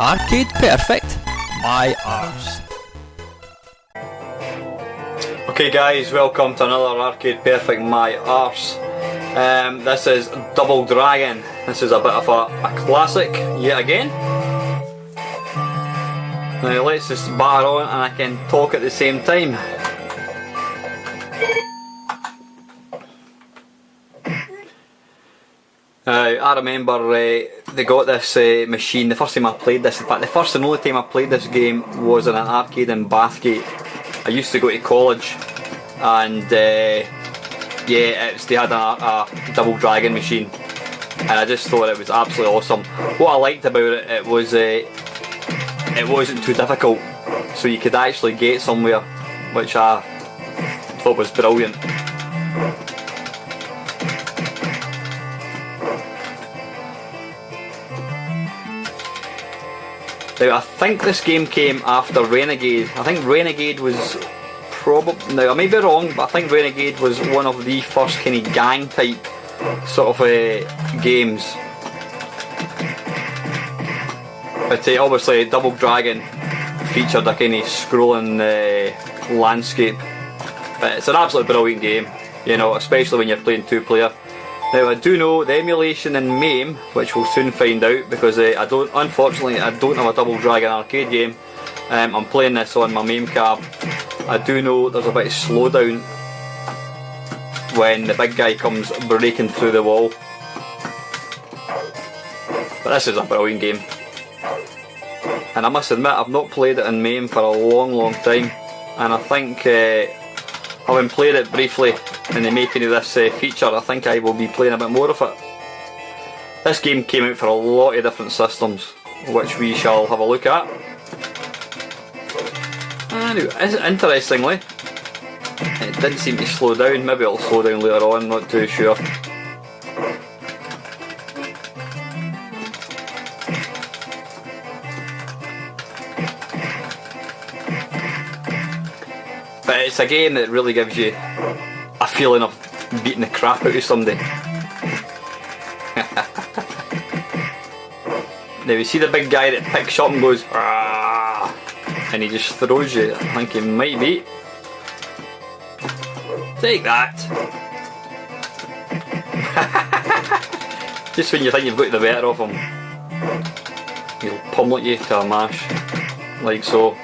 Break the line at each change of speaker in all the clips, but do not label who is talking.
Arcade Perfect, my Arse.
Okay guys, welcome to another Arcade Perfect My Arse. This is Double Dragon. This is a bit of a classic yet again. Now let's just batter on and I can talk at the same time. I remember they got this machine, the first time I played this, in fact the first and only time I played this game was in an arcade in Bathgate. I used to go to college and they had a Double Dragon machine and I just thought it was absolutely awesome. What I liked about it, it wasn't too difficult, so you could actually get somewhere, which I thought was brilliant. Now I think this game came after Renegade. I think Renegade was probably, now I may be wrong, but I think Renegade was one of the first kind of gang type sort of games. But obviously Double Dragon featured a kind of scrolling landscape. But it's an absolutely brilliant game, you know, especially when you're playing two player. Now I do know the emulation in MAME, which we'll soon find out, because unfortunately I don't have a Double Dragon arcade game. I'm playing this on my MAME card. I do know there's a bit of slowdown when the big guy comes breaking through the wall. But this is a brilliant game. And I must admit I've not played it in MAME for a long time, and I think having played it briefly in the making of this feature, I think I will be playing a bit more of it. This game came out for a lot of different systems, which we shall have a look at. Anyway, interestingly, it didn't seem to slow down. Maybe it'll slow down later on, not too sure. But it's a game that really gives you a feeling of beating the crap out of somebody. Now you see the big guy that picks up and goes "Arrgh," and he just throws you. I think he might be. Take that! Just when you think you've got the better of him, he'll pummel you to a mash, like so.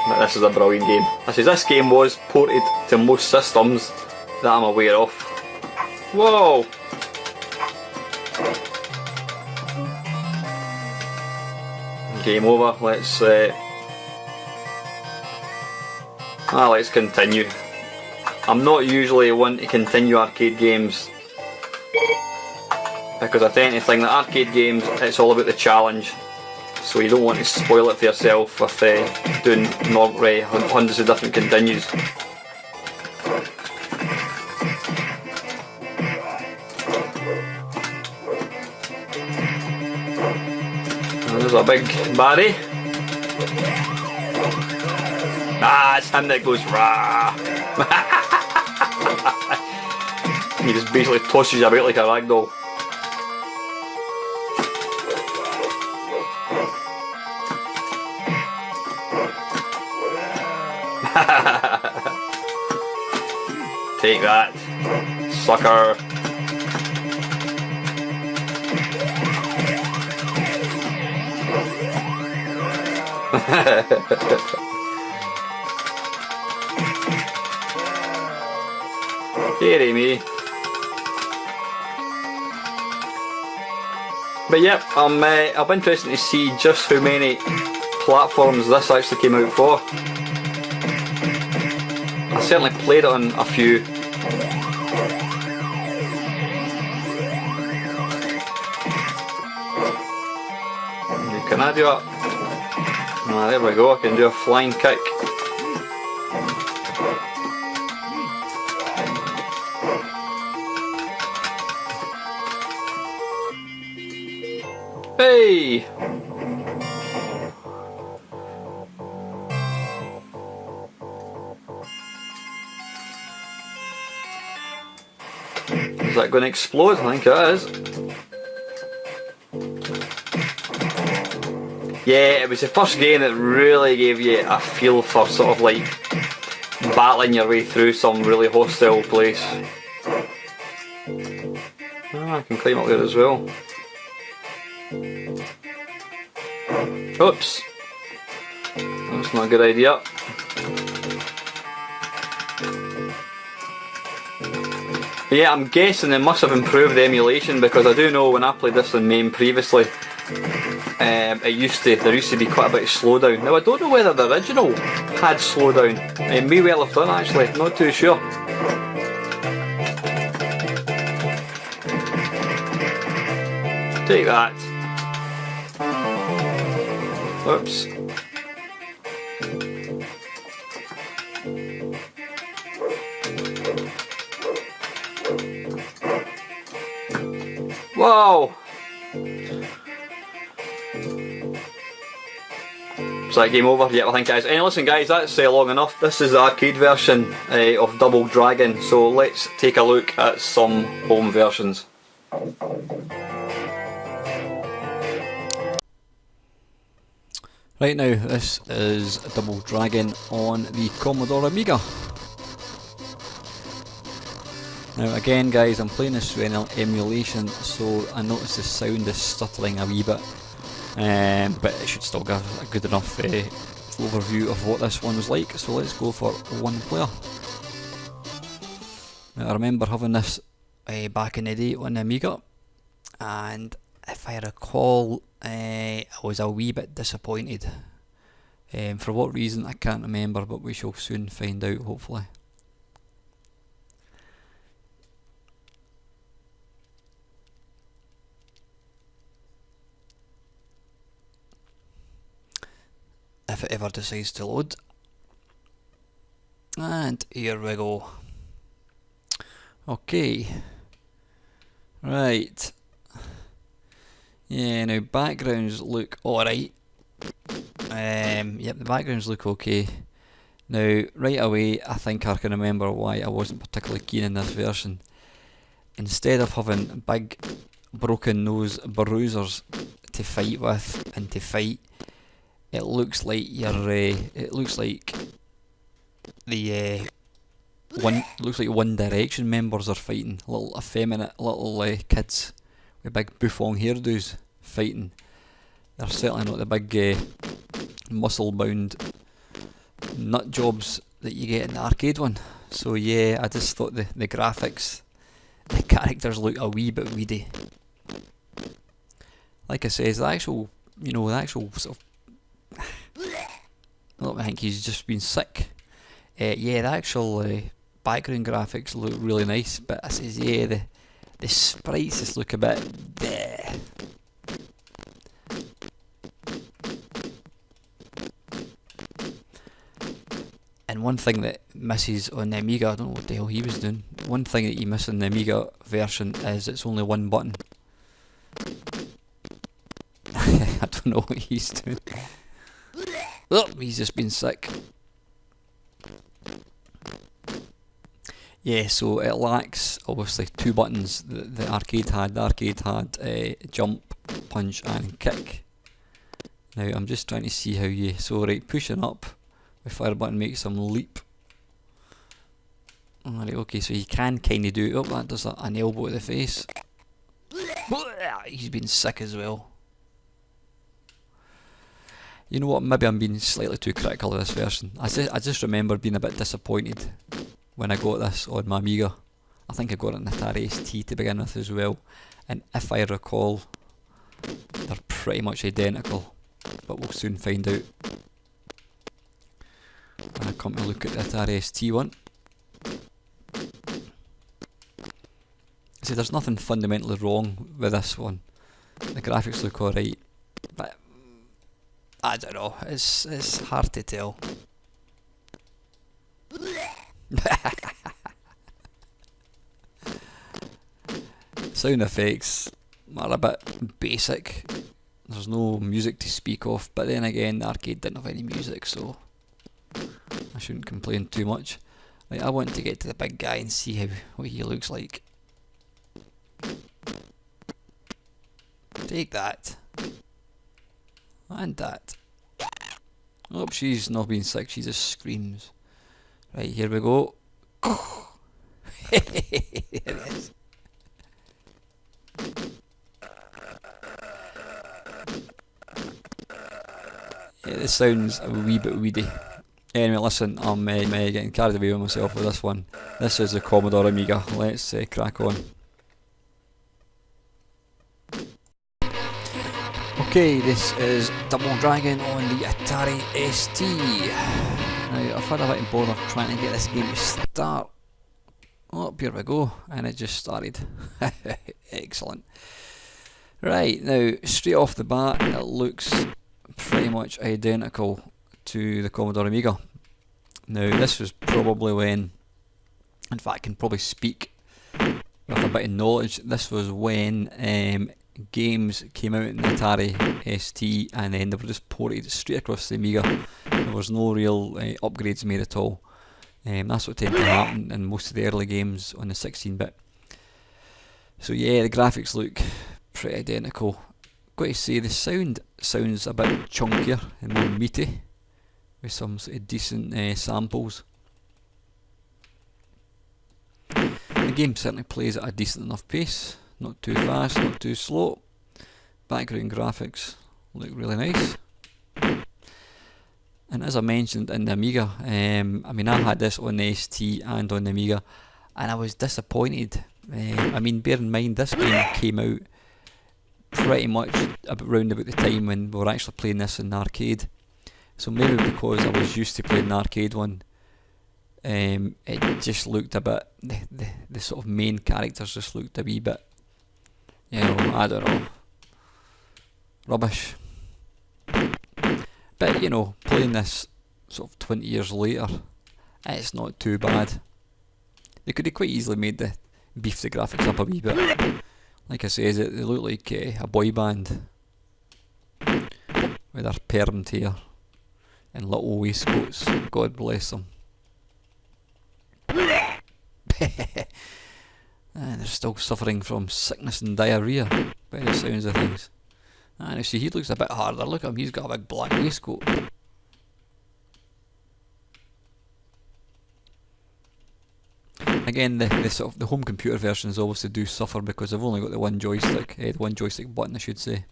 But this is a brilliant game. This game was ported to most systems that I'm aware of. Whoa! Game over. Let's continue. I'm not usually one to continue arcade games because I tend to think that arcade games, it's all about the challenge. So you don't want to spoil it for yourself with doing hundreds of different continues. And there's a big Barry. It's him that goes rah. He just basically tosses you about like a ragdoll. Take that, sucker. Dearie me. But yep, I'm interested to see just how many platforms this actually came out for. I certainly played it on a few. Can I do it? There we go, I can do a flying kick. Hey! Is that going to explode? I think it is. Yeah, it was the first game that really gave you a feel for sort of like battling your way through some really hostile place. I can climb up there as well. Oops. That's not a good idea. Yeah, I'm guessing they must have improved the emulation, because I do know when I played this on MAME previously, there used to be quite a bit of slowdown. Now I don't know whether the original had slowdown. It may well have done actually, not too sure. Take that. Oops. Whoa! Is that game over? Yeah, I think guys. Anyway, listen guys, that's long enough. This is the arcade version of Double Dragon, so let's take a look at some home versions.
Right now, this is Double Dragon on the Commodore Amiga. Now again guys, I'm playing this through an emulation, so I notice the sound is stuttering a wee bit, but it should still give a good enough overview of what this one was like, so let's go for one player. Now I remember having this back in the day on the Amiga, and if I recall, I was a wee bit disappointed. For what reason I can't remember, but we shall soon find out hopefully. If it ever decides to load. And here we go. Okay. Right. Yeah, now backgrounds look alright. Yep, the backgrounds look okay. Now, right away, I think I can remember why I wasn't particularly keen in this version. Instead of having big broken nose bruisers to fight with and to fight, it looks like you're. It looks like the One Direction members are fighting. Little effeminate little kids with big bouffant hairdos fighting. They're certainly not the big muscle-bound nut jobs that you get in the arcade one. So yeah, I just thought the graphics, the characters look a wee bit weedy. Like I says, the actual sort of. I don't think he's just been sick. Yeah, the actual background graphics look really nice, but I says yeah, the sprites just look a bit bleh. And one thing that misses on the Amiga, I don't know what the hell he was doing. One thing that you miss in the Amiga version is it's only one button. I don't know what he's doing. Oh, he's just been sick. Yeah, so it lacks obviously two buttons that the arcade had. The arcade had jump, punch and kick. Now I'm just trying to see how you, so right, pushing up with fire button makes him leap. Alright, okay, so you can kinda do it. Oh, that does an elbow to the face. He's been sick as well. You know what, maybe I'm being slightly too critical of this version. I just remember being a bit disappointed when I got this on my Amiga. I think I got it on the Atari ST to begin with as well. And if I recall, they're pretty much identical. But we'll soon find out when I come to look at the Atari ST one. See, there's nothing fundamentally wrong with this one. The graphics look alright, but I don't know, it's hard to tell. Sound effects are a bit basic. There's no music to speak of, but then again, the arcade didn't have any music, so I shouldn't complain too much. Right, I want to get to the big guy and see what he looks like. Take that. And that. Oh, she's not being sick, she just screams. Right, here we go. There it is. Yeah, this sounds a wee bit weedy. Anyway, listen, I'm getting carried away with myself with this one. This is the Commodore Amiga. Let's crack on. Okay, this is Double Dragon on the Atari ST. Now, I've had a bit of bother trying to get this game to start. Oh, here we go, and it just started. Excellent. Right, now, straight off the bat, it looks pretty much identical to the Commodore Amiga. Now, this was probably when, in fact I can probably speak with a bit of knowledge, this was when games came out in the Atari ST and then they were just ported straight across the Amiga. There was no real upgrades made at all. That's what tended to happen in most of the early games on the 16-bit. So yeah, the graphics look pretty identical. Got to say, the sound sounds a bit chunkier and more meaty, with some sort of decent samples. The game certainly plays at a decent enough pace, not too fast, not too slow. Background graphics look really nice. And as I mentioned in the Amiga, I mean, I had this on the ST and on the Amiga, and I was disappointed. I mean, bear in mind, this game came out pretty much around about the time when we were actually playing this in the arcade. So maybe because I was used to playing the arcade one, it just looked a bit, the sort of main characters just looked a wee bit, you know, I don't know, rubbish. But you know, playing this sort of 20 years later, it's not too bad. They could have quite easily made beefed the graphics up a wee bit. Like I says, they look like a boy band with their permed hair and little waistcoats. God bless them. And they're still suffering from sickness and diarrhea by the sounds of things. And you see, he looks a bit harder. Look at him, he's got a big black waistcoat. Again, the sort of the home computer versions obviously do suffer because they've only got the one joystick, the one joystick button, I should say.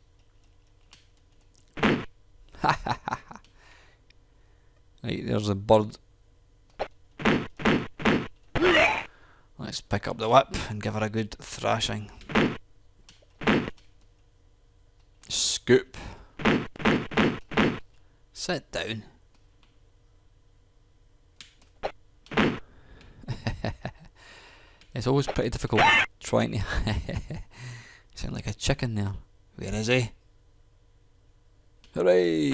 Right, there's a bird. Let's pick up the whip and give her a good thrashing. Scoop. Sit down. It's always pretty difficult trying to sound like a chicken there. Where is he? Hooray!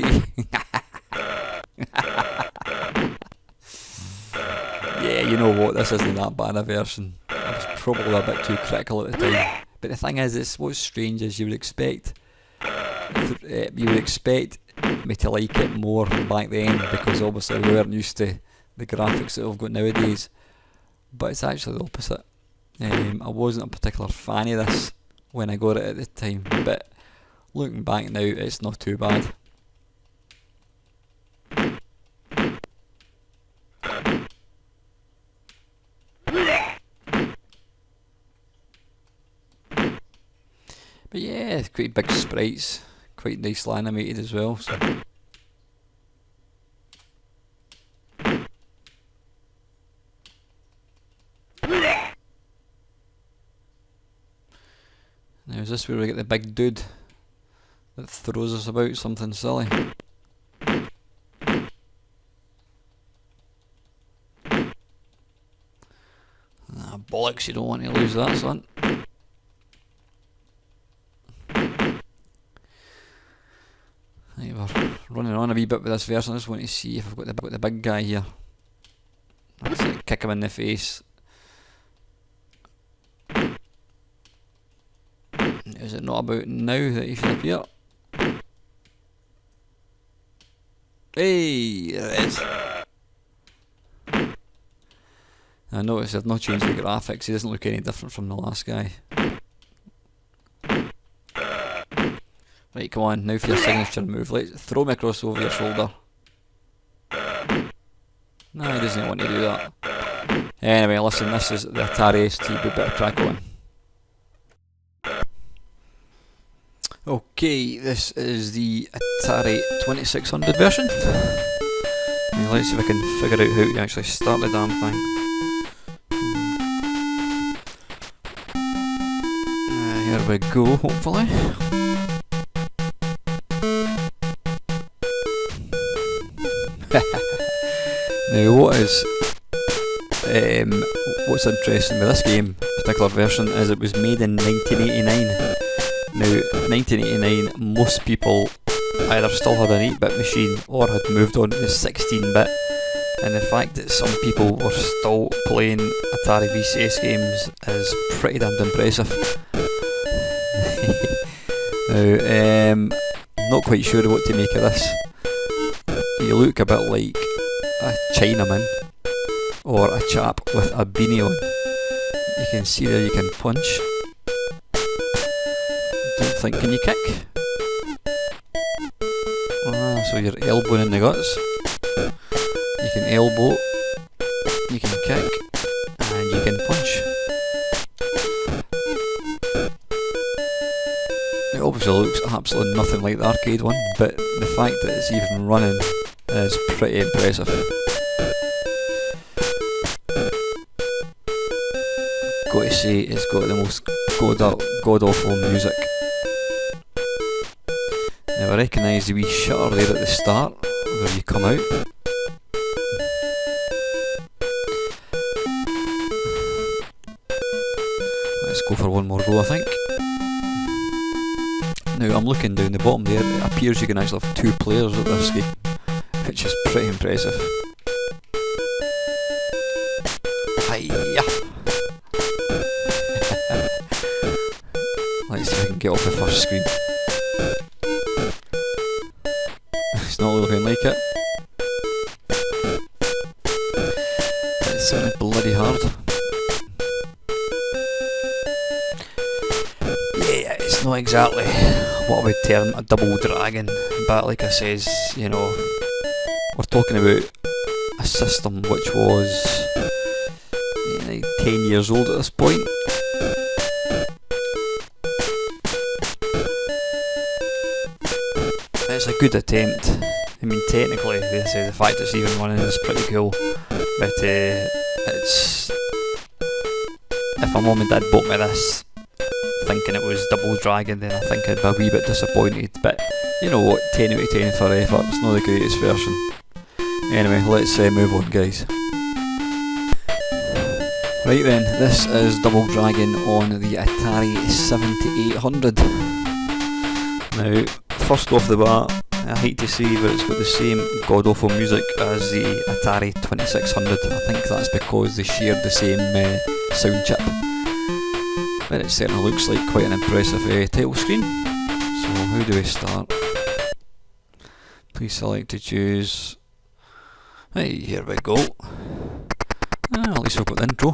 Yeah, you know what, this isn't that bad a version. I was probably a bit too critical at the time. But the thing is, what's strange is you would expect me to like it more back then, because obviously we weren't used to the graphics that we've got nowadays. But it's actually the opposite. I wasn't a particular fan of this when I got it at the time, but looking back now, it's not too bad. But yeah, quite big sprites, quite nicely animated as well. So. Now is this where we get the big dude that throws us about something silly? Ah, bollocks, you don't want to lose that, son. Right, we're running on a wee bit with this version. I just want to see if I've got the big guy here. Let's kick him in the face. Is it not about now that he should appear? Hey, there it is. I noticed I've not changed the graphics. He doesn't look any different from the last guy. Right, come on, now for your signature move. Let's throw me across over your shoulder. No, he doesn't want to do that. Anyway, listen, this is the Atari ST, we better crack on. Okay, this is the Atari 2600 version. Now let's see if I can figure out how to actually start the damn thing. Here we go, hopefully. Now what's interesting with this game, particular version, is it was made in 1989. Now 1989, most people either still had an 8-bit machine or had moved on to the 16-bit, and the fact that some people were still playing Atari VCS games is pretty damned impressive. Now, I'm not quite sure what to make of this. You look a bit like a Chinaman or a chap with a beanie on. You can see there you can punch. Don't think, can you kick? Ah, so you're elbowing in the guts. You can elbow, you can kick, and you can punch. It obviously looks absolutely nothing like the arcade one, but the fact that it's even running is pretty impressive. Got to say, it's got the most god-awful music. Now I recognise the wee shutter there at the start, where you come out. Let's go for one more go, I think. Now I'm looking down the bottom there, it appears you can actually have 2 players at this game, which is pretty impressive. Hiya! Let's see if I can get off the first screen. It's not looking like it. It's certainly bloody hard. Yeah, it's not exactly what I would term a double dragon, but like I says, you know, we're talking about a system which was 10 years old at this point. It's a good attempt. I mean, technically, they say the fact it's even running is pretty cool, but it's, if my mum and dad bought me this thinking it was Double Dragon, then I think I'd be a wee bit disappointed, but you know what, 10 out of 10 for effort, it's not the greatest version. Anyway, let's move on, guys. Right then, this is Double Dragon on the Atari 7800. Now, first off the bat, I hate to say, but it's got the same god-awful music as the Atari 2600. I think that's because they shared the same sound chip. But it certainly looks like quite an impressive title screen. So how do we start? Please select to choose. Hey, here we go. At least we've got the intro.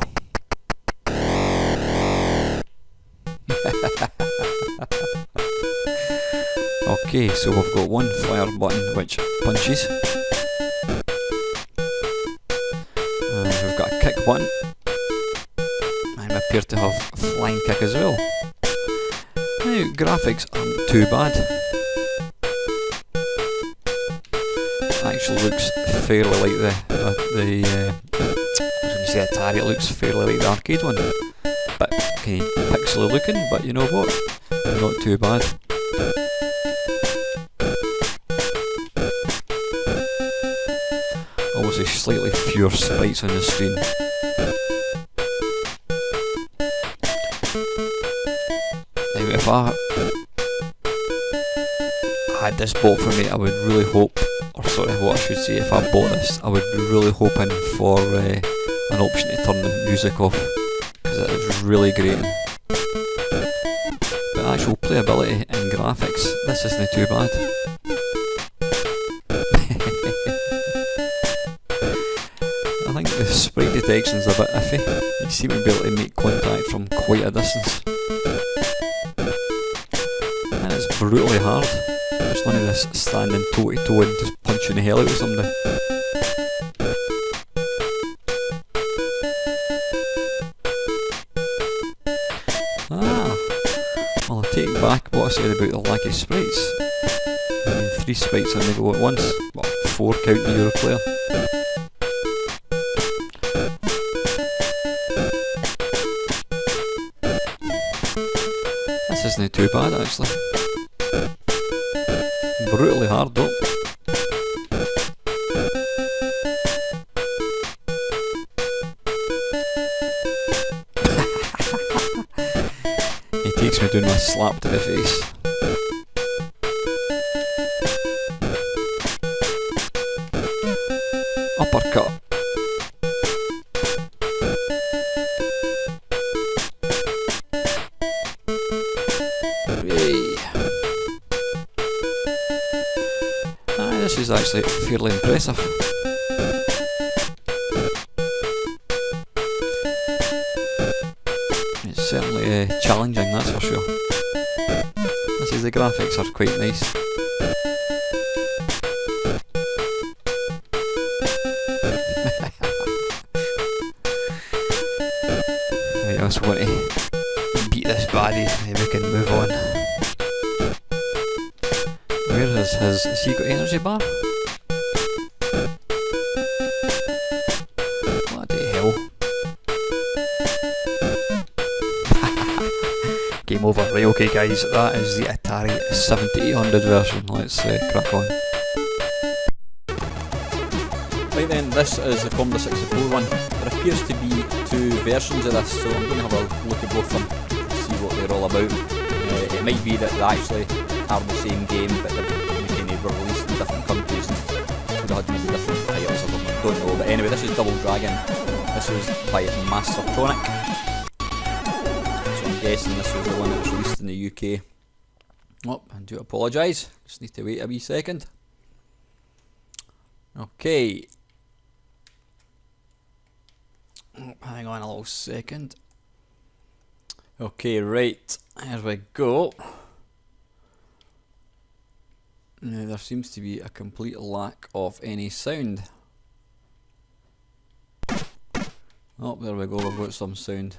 Okay, so we've got one fire button which punches. And we've got a kick button. And we appear to have flying kick as well. Now, graphics aren't too bad. Actually looks fairly like I was going to say Atari, it looks fairly like the arcade one. But kind of pixely looking, but you know what? Not too bad. Obviously slightly fewer sprites on the screen. Now if I had this bought for me, I would really hope, or sorry, what I should say, if I bought this, I would be really hoping for an option to turn the music off, because it is really great. But actual playability and graphics, this isn't too bad. I think the sprite detection is a bit iffy. You seem to be able to make contact from quite a distance. And It's brutally hard. There's none of this standing toe to toe and just punching the hell out of somebody. Well, I take back what I said about the lack of sprites. I mean, 3 sprites on the go at once. Well, 4 counting the Euro player. This isn't too bad actually. Brutally hard though. He takes me doing a slap to the face. Uppercut. This is actually fairly impressive. It's certainly challenging, that's for sure. This is the graphics are quite nice. Right, I just want to beat this baddie and we can move on. Where is his... has he got energy bar? Bloody hell. Game over. Right, okay guys, that is the Atari 7800 version. Let's crack on. Right then, this is the Commodore 64 one. There appears to be 2 versions of this, so I'm going to have a look at both of them, see what they're all about. It might be that they actually are the same game, but they were released in different countries and could have had maybe different titles, I don't know. But anyway, this is Double Dragon. This was by Mastertronic. So I'm guessing this was the one that was released in the UK. Oh, I do apologise, just need to wait a wee second. Okay. Oh, hang on a little second. Okay, right, here we go. Now there seems to be a complete lack of any sound. Oh, there we go, we've got some sound.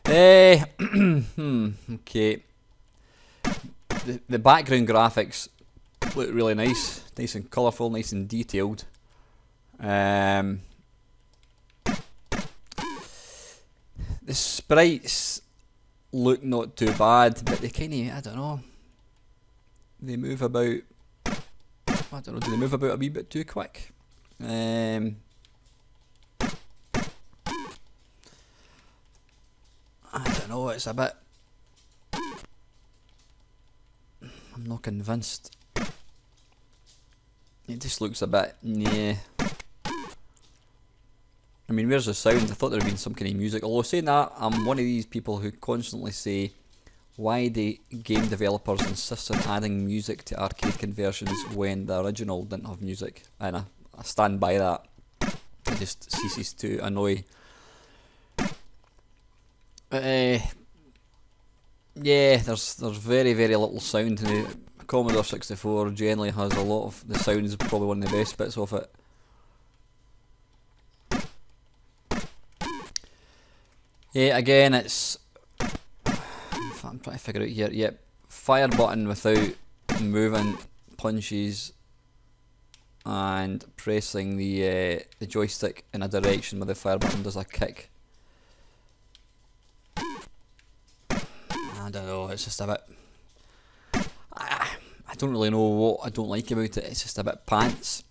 Okay. The background graphics look really nice and colourful, nice and detailed. The sprites look not too bad, but they kinda, I don't know, they move about, I don't know, do they move about a wee bit too quick? I don't know, it's a bit, I'm not convinced. It just looks a bit, yeah. I mean, where's the sound? I thought there had been some kind of music. Although saying that, I'm one of these people who constantly say, why do game developers insist on adding music to arcade conversions when the original didn't have music? And I stand by that. It just ceases to annoy. Yeah, there's very little sound in it. Commodore 64 generally has a lot of the sounds, probably one of the best bits of it. Yeah, again, it's, I'm trying to figure out here. Yep, fire button without moving, punches, and pressing the joystick in a direction where the fire button does a kick. I don't know. It's just a bit. I don't really know what I don't like about it. It's just a bit pants.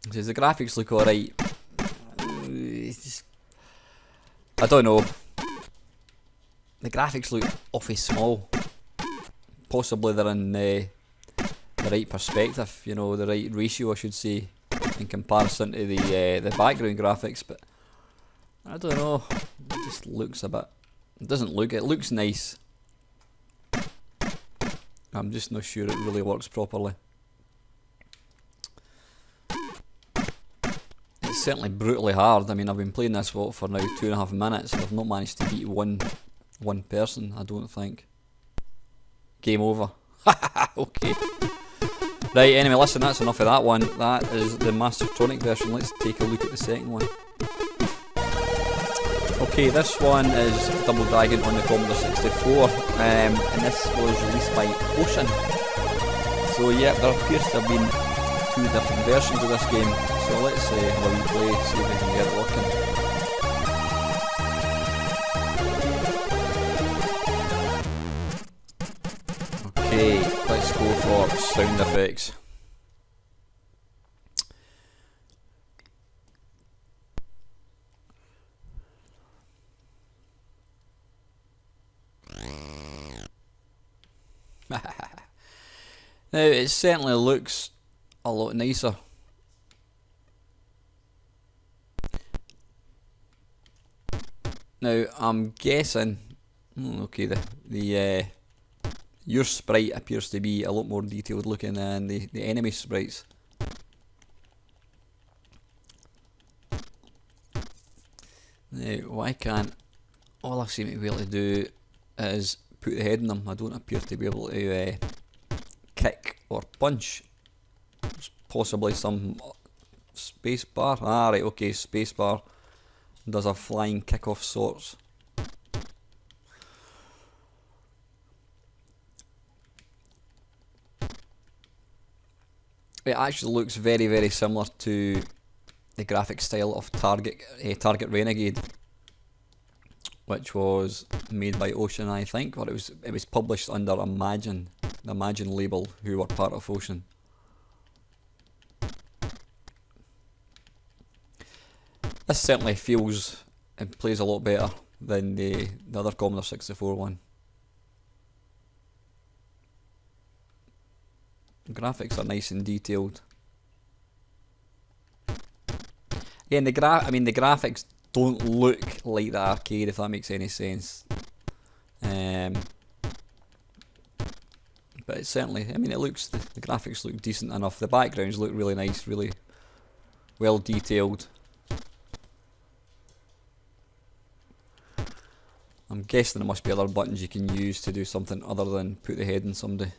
Because the graphics look alright. I don't know. The graphics look awfully small. Possibly they're in the right perspective, you know, the right ratio, I should say, in comparison to the background graphics. But I don't know. It just looks a bit. It doesn't look. It looks nice. I'm just not sure it really works properly. It's certainly brutally hard. I mean, I've been playing this for now 2.5 minutes and I've not managed to beat one person, I don't think. Game over. Okay. Right, anyway, listen, that's enough of that one. That is the Mastertronic version. Let's take a look at the second one. Okay, this one is Double Dragon on the Commodore 64, and this was released by Ocean. So yeah, there appears to have been 2 different versions of this game. So let's have a wee play, see if we can get it working. Okay, let's go for sound effects. Now, it certainly looks a lot nicer. Now, I'm guessing, okay, your sprite appears to be a lot more detailed looking than the enemy sprites. Now, why can't, all I seem to be able to do is put the head in them. I don't appear to be able to kick or punch. There's possibly some space bar. Ah, right, okay, space bar does a flying kick of sorts. It actually looks very, very similar to the graphic style of Target Renegade, which was made by Ocean, I think, or it was published under Imagine, the Imagine label, who were part of Ocean. This certainly feels and plays a lot better than the other Commodore 64 one. The graphics are nice and detailed. Again, the graphics don't look like the arcade, if that makes any sense. But it certainly, I mean, it looks, the graphics look decent enough. The backgrounds look really nice, really well detailed. I'm guessing there must be other buttons you can use to do something other than put the head in somebody.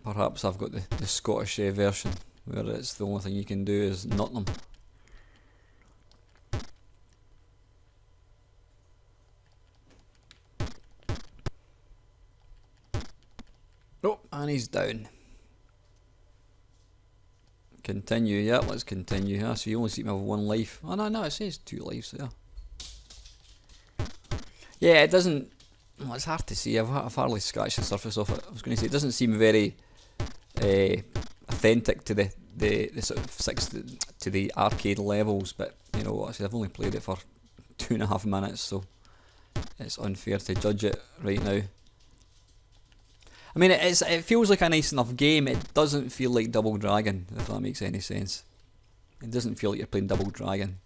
Perhaps I've got the Scottish version, where it's the only thing you can do is nut them. Oh, and he's down. Continue, yeah, let's continue. Ah, so you only seem to have 1 life. Oh no, it says 2 lives there. Yeah, it doesn't, well, it's hard to see. I've hardly scratched the surface of it. I was going to say, it doesn't seem very authentic to the sort of to the arcade levels, but you know what, I've only played it for 2.5 minutes, so it's unfair to judge it right now. I mean, it feels like a nice enough game. It doesn't feel like Double Dragon, if that makes any sense. It doesn't feel like you're playing Double Dragon.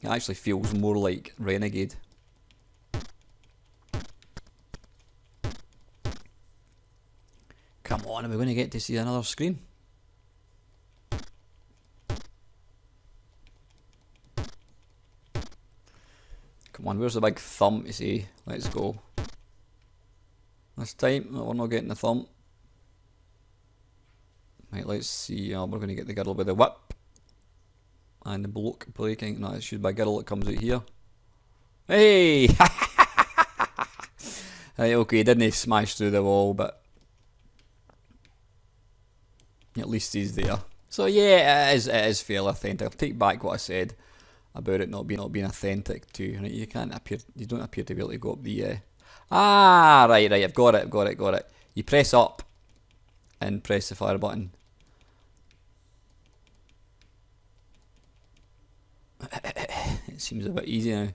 It actually feels more like Renegade. Come on, are we going to get to see another screen? Come on, where's the big thumb to say, let's go? This time, we're not getting the thumb. Right, let's see, we're going to get the girdle with the whip. And the bloke breaking, no, it should be a girdle that comes out here. Hey! Right, okay, didn't smash through the wall, but at least he's there. So yeah, it is fairly authentic. I'll take back what I said about it not being authentic too. Right, you don't appear to be able to go up the right, I've got it. You press up and press the fire button. It seems a bit easy now.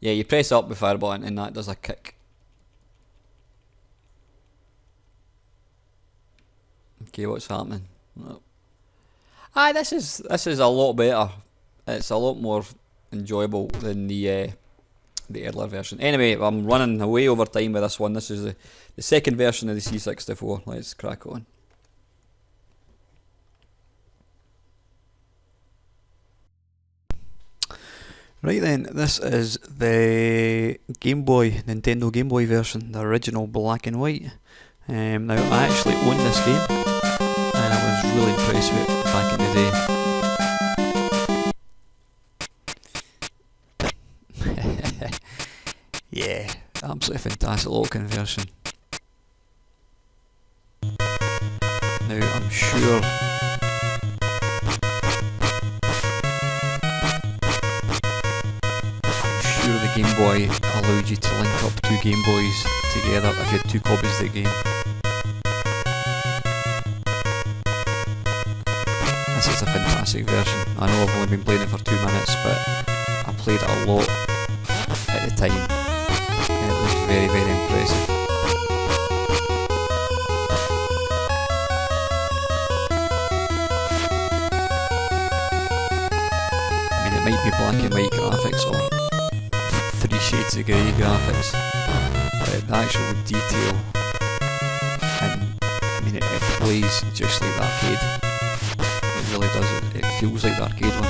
Yeah, you press up the fire button and that does a kick. Okay, what's happening? Oh. This is a lot better. It's a lot more enjoyable than the the earlier version. Anyway, I'm running away over time with this one. This is the second version of the C64. Let's crack on. Right then, this is the Nintendo Game Boy version, the original black and white. Now, I actually own this game, and I was really impressed with it back in the day. Yeah, absolutely fantastic looking version. Now, I'm sure the Game Boy allowed you to link up two Game Boys together if you had two copies of the game. This is a fantastic version. I know I've only been playing it for 2 minutes, but I played it a lot at the time, and it was very, very impressive. I mean, it might be black and white graphics or 3 shades of grey graphics, but the actual detail, and I mean, it plays just like the arcade. It really does. It feels like the arcade one.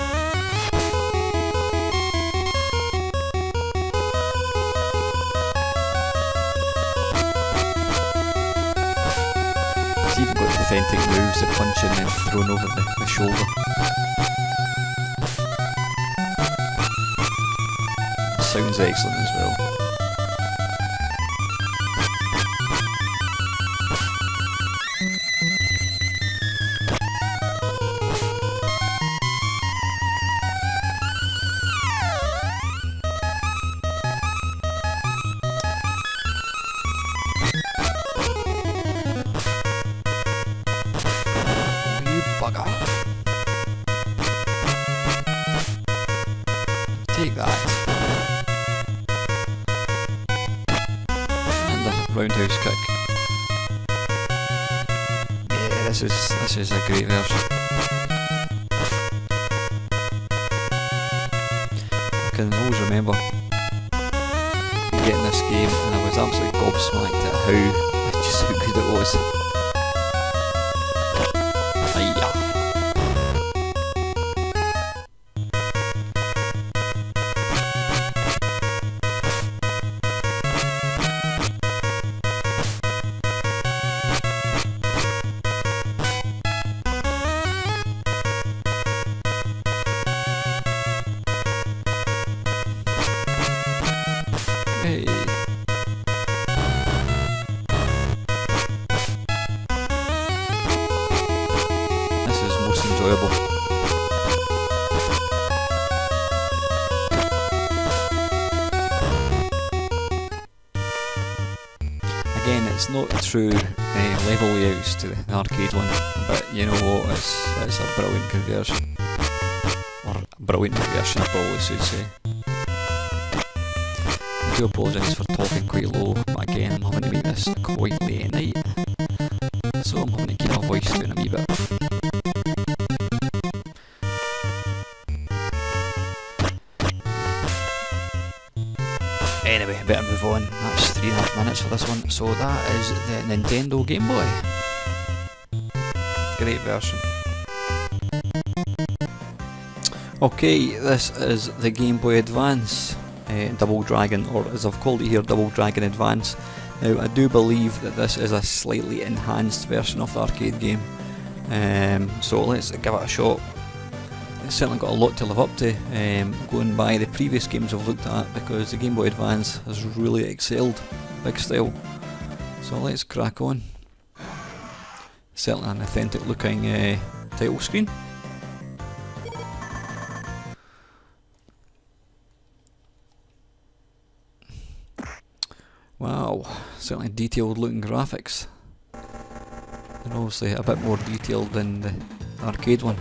It's even got authentic moves, the punching and thrown over the shoulder. Sounds excellent as well. Oh, you bugger. Take that. Roundhouse kick. Yeah, this is a great version. I can always remember getting this game and I was absolutely gobsmacked at how good it was. Hey. This is most enjoyable. Again, it's not true level layouts to the arcade one, but you know what, it's a brilliant conversion. Or a brilliant version, I probably should say. I do apologise for talking quite low, but again I'm having to make this quite late at night, so I'm having to keep my voice down a wee bit. Anyway, better move on. That's 3.5 minutes for this one. So that is the Nintendo Game Boy. Great version. Okay, this is the Game Boy Advance. Double Dragon, or as I've called it here, Double Dragon Advance. Now I do believe that this is a slightly enhanced version of the arcade game, so let's give it a shot. It's certainly got a lot to live up to, going by the previous games I've looked at, because the Game Boy Advance has really excelled big style. So let's crack on. Certainly an authentic looking title screen. Wow, certainly detailed looking graphics, and obviously a bit more detailed than the arcade one,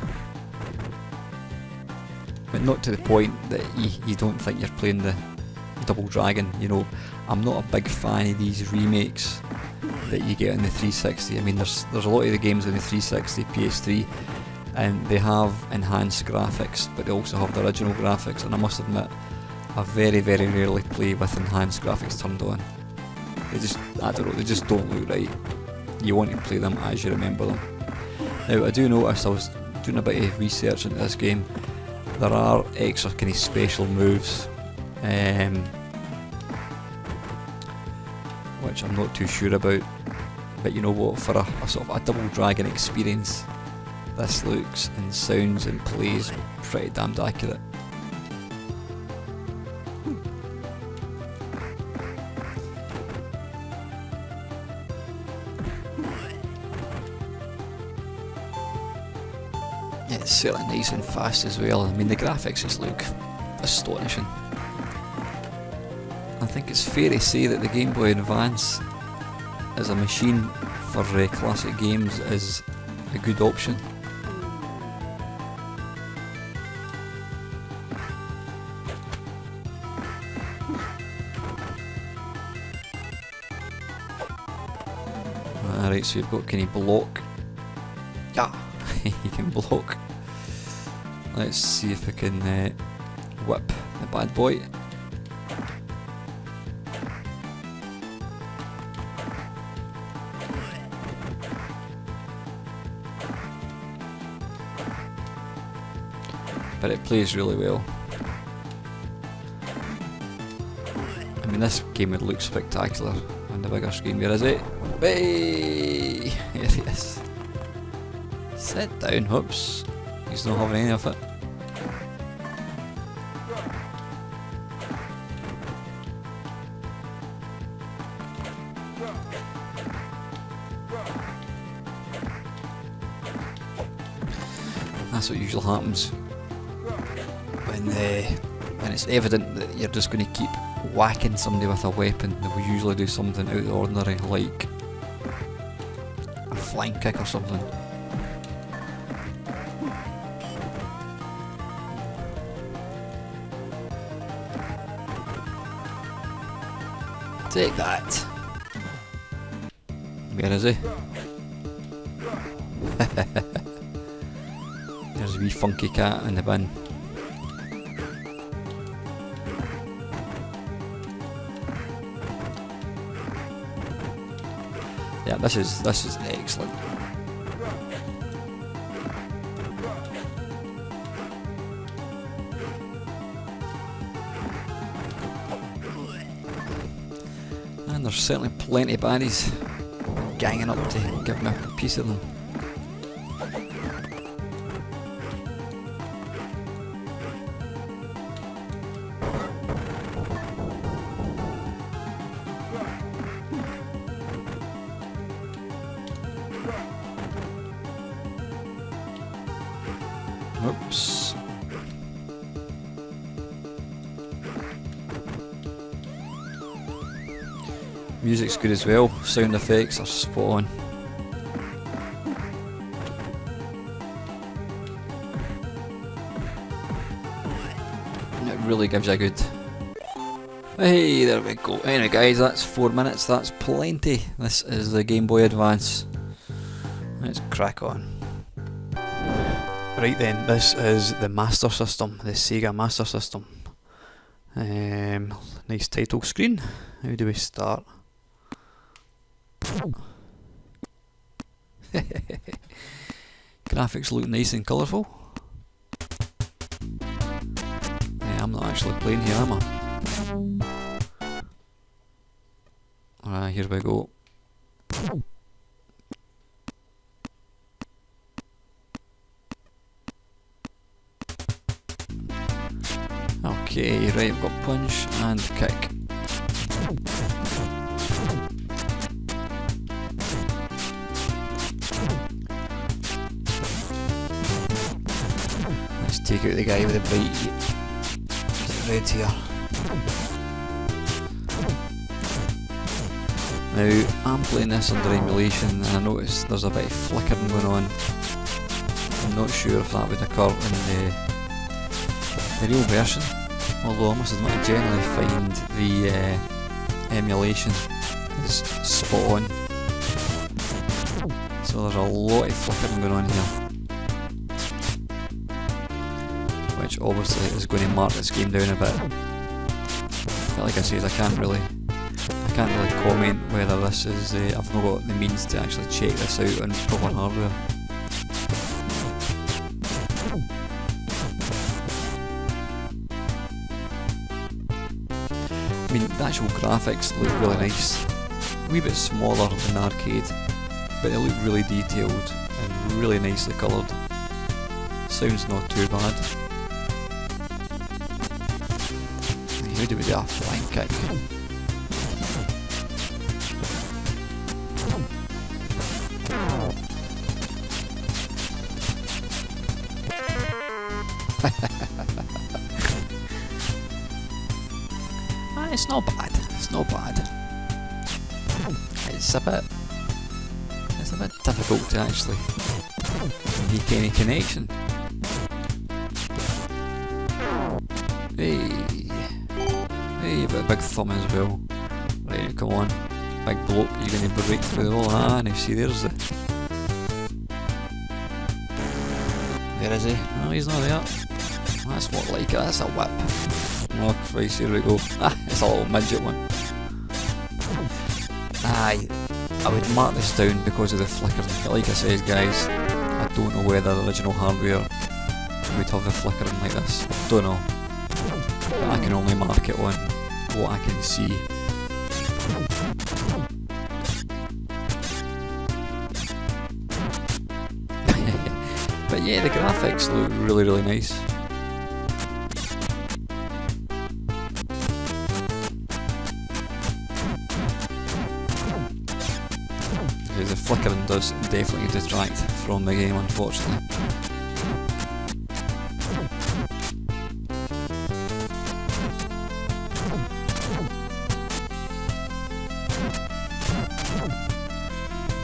but not to the point that you don't think you're playing the Double Dragon. You know, I'm not a big fan of these remakes that you get on the 360. I mean, there's a lot of the games on the 360, PS3, and they have enhanced graphics, but they also have the original graphics, and I must admit, I very rarely play with enhanced graphics turned on. They just, I don't know, they just don't look right. You want to play them as you remember them. Now I do notice, I was doing a bit of research into this game, there are extra kind of special moves, which I'm not too sure about, but you know what, for a sort of a Double Dragon experience, this looks and sounds and plays pretty damned accurate. It's certainly nice and fast as well. I mean, the graphics just look astonishing. I think it's fair to say that the Game Boy Advance as a machine for classic games is a good option. Alright, so you've got, can you block? Yeah, you can block. Let's see if we can whip the bad boy. But it plays really well. I mean, this game would look spectacular on the bigger screen. Where is it? Hey! Here he is. Sit down, whoops. He's not having any of it. That's what usually happens when it's evident that you're just going to keep whacking somebody with a weapon. They will usually do something out of the ordinary, like a flying kick or something. Take that. Where is he? There's a wee funky cat in the bin. Yeah, this is excellent. And there's certainly plenty of baddies ganging up to give me a piece of them. Oops. Music's good as well, sound effects are spot on. And it really gives you a good... Hey, there we go. Anyway guys, that's 4 minutes, that's plenty. This is the Game Boy Advance. Let's crack on. Right then, this is the Master System, the Sega Master System. Nice title screen. How do we start? Graphics look nice and colourful. I'm not actually playing here, am I? Alright, here we go. Okay, right, we've got punch and kick. Let's take out the guy with the bright red here. Now, I'm playing this under emulation and I notice there's a bit of flickering going on. I'm not sure if that would occur in the real version, although I must admit I generally find the emulation is spot on. So there's a lot of flickering going on here, which obviously is going to mark this game down a bit. But like I said, I can't really comment whether this is. I've not got the means to actually check this out on proper hardware. I mean, the actual graphics look really nice. A wee bit smaller than arcade, but they look really detailed and really nicely coloured. Sounds not too bad. How do we do a flying kick? It's not bad. It's not bad. It's a bit difficult to actually make any connection. Hey, but a big thumb as well. Right, come on, big bloke. You're going to break through the wall. Ah, now see, there's the. Where is he? No, he's not there. That's what like it. That's a whip. Oh Christ, here we go. Ah, it's a little midget one. Aye, I would mark this down because of the flickering. But like I said, guys, I don't know whether the original hardware would have the flickering like this. Don't know. But I can only mark it on what I can see. But yeah, the graphics look really, really nice. The flickering does definitely distract from the game, unfortunately.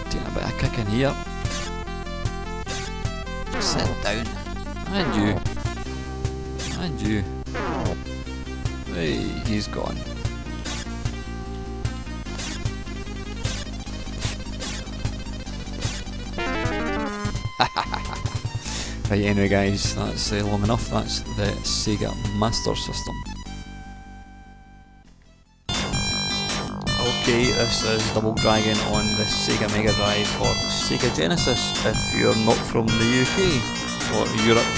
Doing a bit of kicking here. Sit down. And you. And you. Hey, he's gone. Right, anyway guys, that's long enough. That's the Sega Master System. Okay, this is Double Dragon on the Sega Mega Drive or Sega Genesis if you're not from the UK or Europe.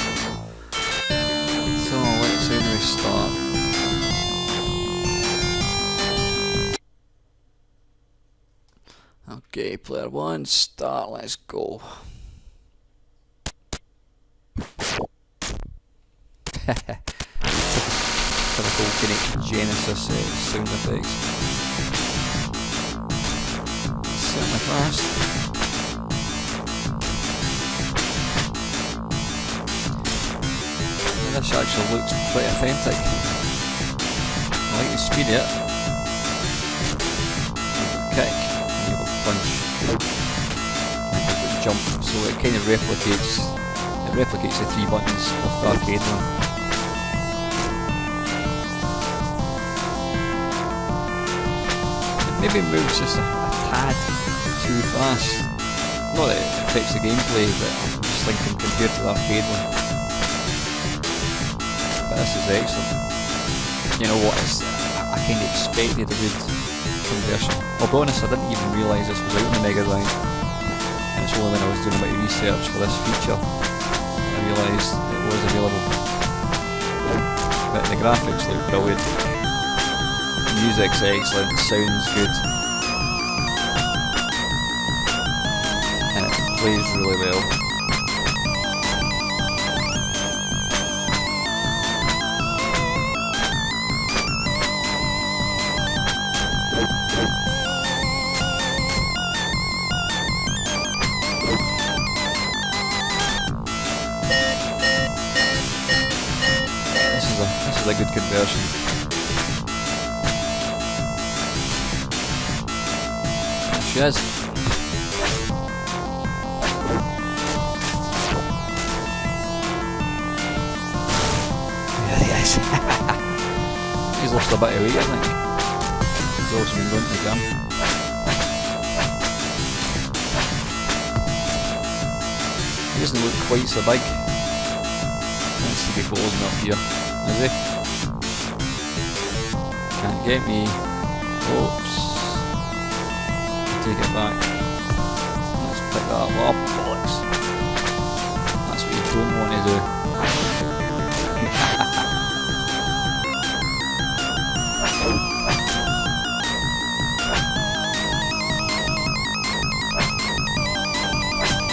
So let's anyway start. Okay, player one, start, let's go. Typical Kinect Genesis sound effects. Certainly fast. Yeah, this actually looks pretty authentic. I like the speed of it. Kick, you have a punch, and you have jump, so it kind of replicates the 3 buttons of the arcade one. It maybe moves just a tad too fast. Not that it affects the gameplay, but I'm just thinking compared to the arcade one. But this is excellent. You know what, I kind of expected a good conversion. I'll be honest, I didn't even realise this was out on the Mega Drive. And it's only when I was doing a bit of research for this feature I realised it was available. But the graphics look brilliant. The music's excellent, sounds good. And it plays really well. This is a good conversion. There she is. There he is. He's lost a bit of weight, I think. He's also been going to the gym. He doesn't look quite so big. He needs to be closing up here. Is he? can't get me. Oops. Take it back. Let's pick that up. Oh, bollocks. That's what you don't want to do.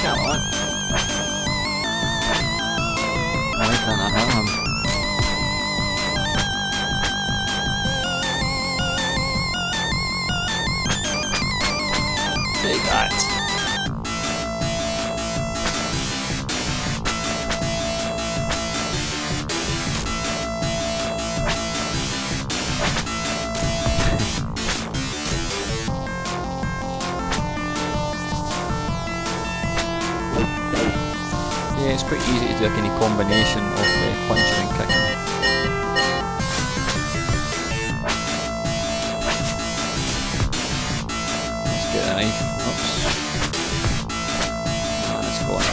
Come on. Why can't I hit him? Take that. Yeah, it's quite easy to do a kind of combination of punching and kicking. Let's get a knife. Oops. And it's got it.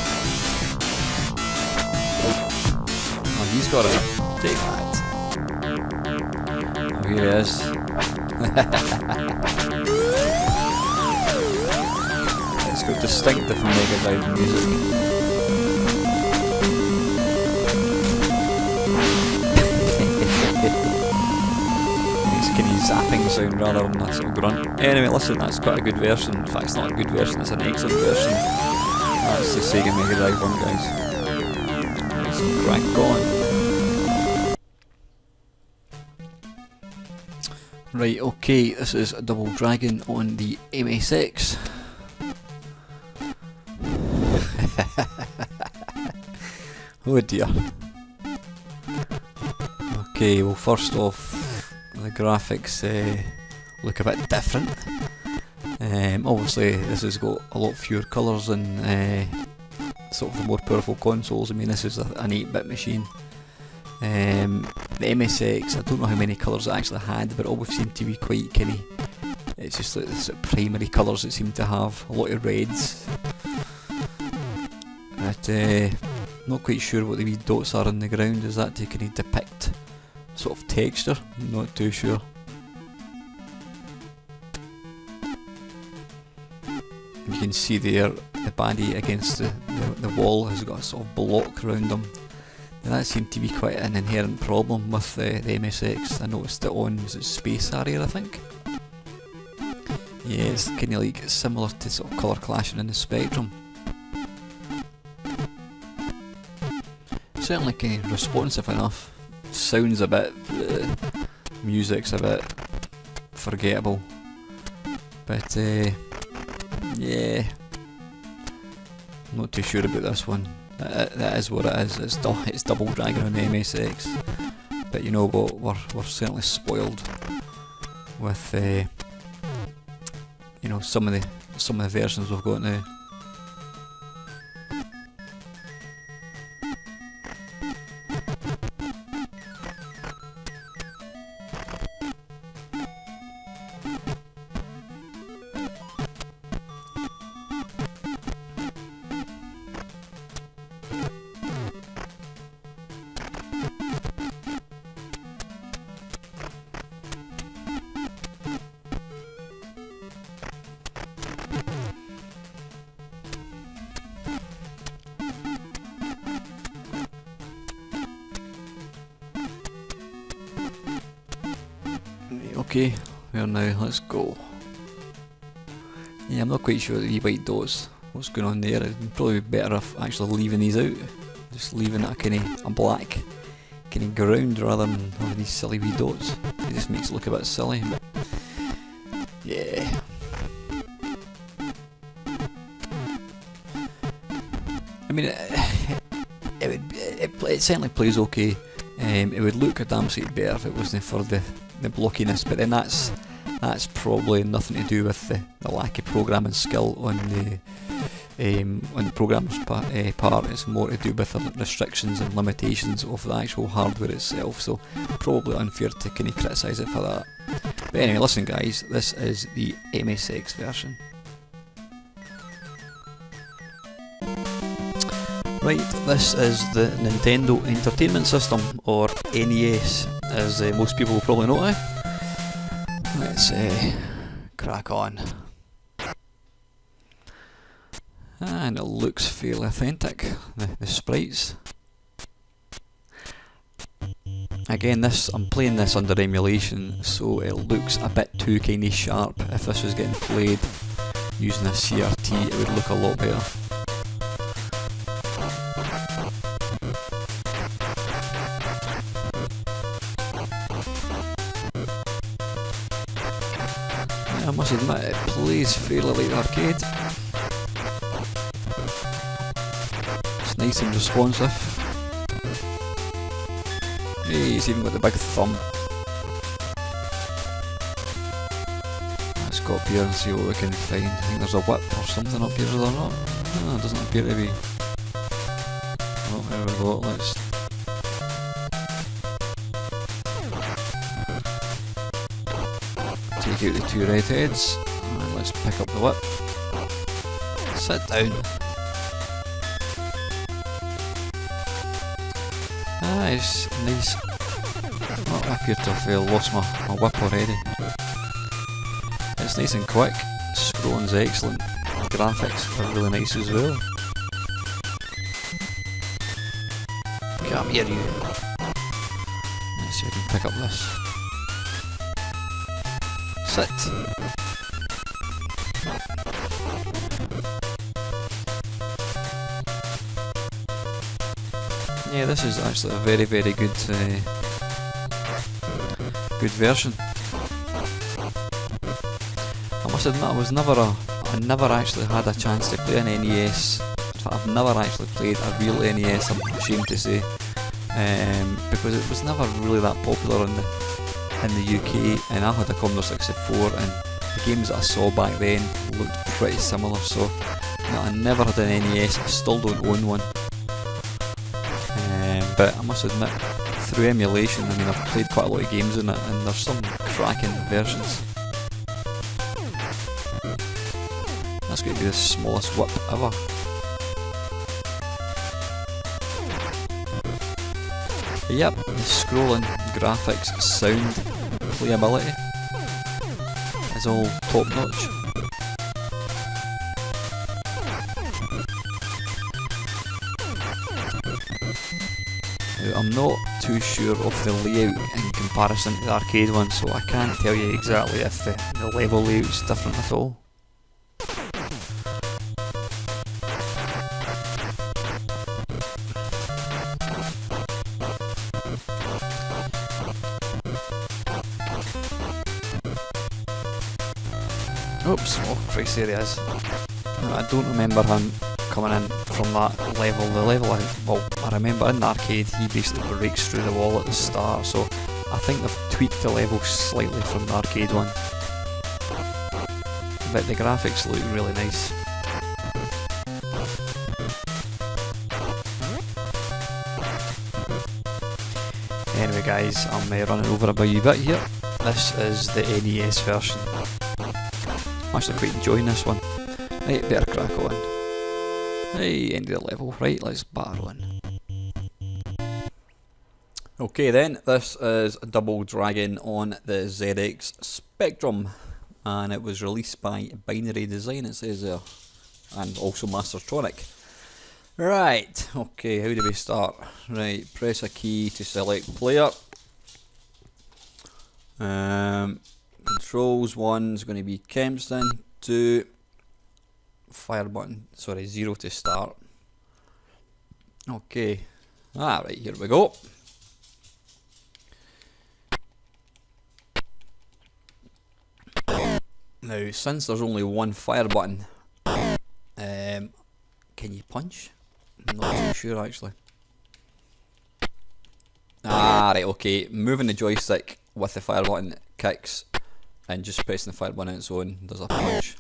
Oh, he's got it. Take that. Oh, here he is. It's got distinctive Mega Drive music. Zapping sound rather than that sort of grunt. Anyway, listen, that's quite a good version. In fact, it's not a good version, it's an excellent version. That's the Sega Mega Drive one, guys. Let's crack on. Right, okay, this is a Double Dragon on the MSX. Oh dear. Okay, well, first off, the graphics look a bit different. Obviously this has got a lot fewer colours than sort of the more powerful consoles. I mean, this is an 8-bit machine. The MSX, I don't know how many colours it actually had, but it always seemed to be quite kind of, it's just like the sort of primary colours it seemed to have, a lot of reds. But not quite sure what the wee dots are on the ground. Is that to kind of depict sort of texture? I'm not too sure. You can see there the baddie against the wall has got a sort of block around him. Now that seemed to be quite an inherent problem with the MSX. I noticed it on, was it Space Harrier, I think? Yeah, it's kind of like similar to sort of colour clashing in the Spectrum. Certainly kind of responsive enough. Sounds a bit, music's a bit forgettable, but yeah, not too sure about this one. That is what it is. It's Double Dragon on the MSX, but you know what? We're certainly spoiled with you know, some of the versions we've got now. Okay, we are now, let's go. Yeah, I'm not quite sure the white dots, what's going on there. It'd probably be better off actually leaving these out. Just leaving it a black kind of ground rather than having these silly wee dots. It just makes it look a bit silly, but yeah. I mean, it certainly plays okay. It would look a damn sight better if it wasn't for the blockiness, but then that's probably nothing to do with the lack of programming skill on the programmer's part. It's more to do with the restrictions and limitations of the actual hardware itself, so probably unfair to kind of criticise it for that. But anyway, listen guys, this is the MSX version. Right, this is the Nintendo Entertainment System, or NES, as most people will probably know it. let's crack on. And it looks fairly authentic, the sprites. Again, I'm playing this under emulation, so it looks a bit too kind of sharp. If this was getting played using a CRT, it would look a lot better. Yeah, I must admit, it plays fairly like the arcade. It's nice and responsive. Hey, he's even got the big thumb. Let's go up here and see what we can find. I think there's a whip or something up here, is there not? No, it doesn't appear to be. Oh, there we go. Let's take out the two red heads and let's pick up the whip. Sit down. It's nice. Oh, I appear to have lost my whip already. It's nice and quick. Scrolling's excellent. Graphics are really nice as well. Come here, you. Let's see if we can pick up this. Sit. Yeah, this is actually a very, very good good version. I must admit, I never actually had a chance to play an NES. In fact, I've never actually played a real NES, I'm ashamed to say, because it was never really that popular in the UK, and I had a Commodore 64, and the games that I saw back then looked pretty similar, so no, I never had an NES, I still don't own one. But I must admit, through emulation, I mean, I've played quite a lot of games in it, and there's some cracking versions. That's going to be the smallest whip ever. But yep, the scrolling, graphics, sound, playability is all top notch. Now, I'm not too sure of the layout in comparison to the arcade one, so I can't tell you exactly if the level layout's different at all. Oops, oh Christ, there he is. I don't remember him coming in from that level. The level, I remember in the arcade he basically breaks through the wall at the start, so I think they've tweaked the level slightly from the arcade one. But the graphics look really nice. Anyway guys, I'm running over a wee bit here. This is the NES version. I'm actually quite enjoying this one. Right, better crack on. Hey, end of the level. Right, let's batter on. Okay then, this is Double Dragon on the ZX Spectrum, and it was released by Binary Design, it says there, and also Mastertronic. Right, okay, how do we start? Right, press a key to select player. Controls, 1 is going to be Kempston, 2 fire button, sorry, 0 to start. Okay, alright, here we go. Now, since there's only one fire button, can you punch? I'm not too sure actually. Right, okay, moving the joystick with the fire button kicks, and just pressing the fire button on its own, there's a punch.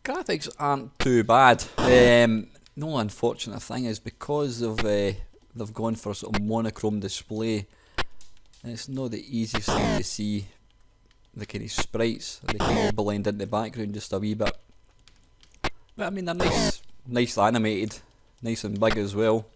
Graphics aren't too bad. The only unfortunate thing is because of they've gone for a sort of monochrome display, it's not the easiest thing to see the kind of sprites. They kind of blend into the background just a wee bit. But I mean, they're nice animated, nice and big as well.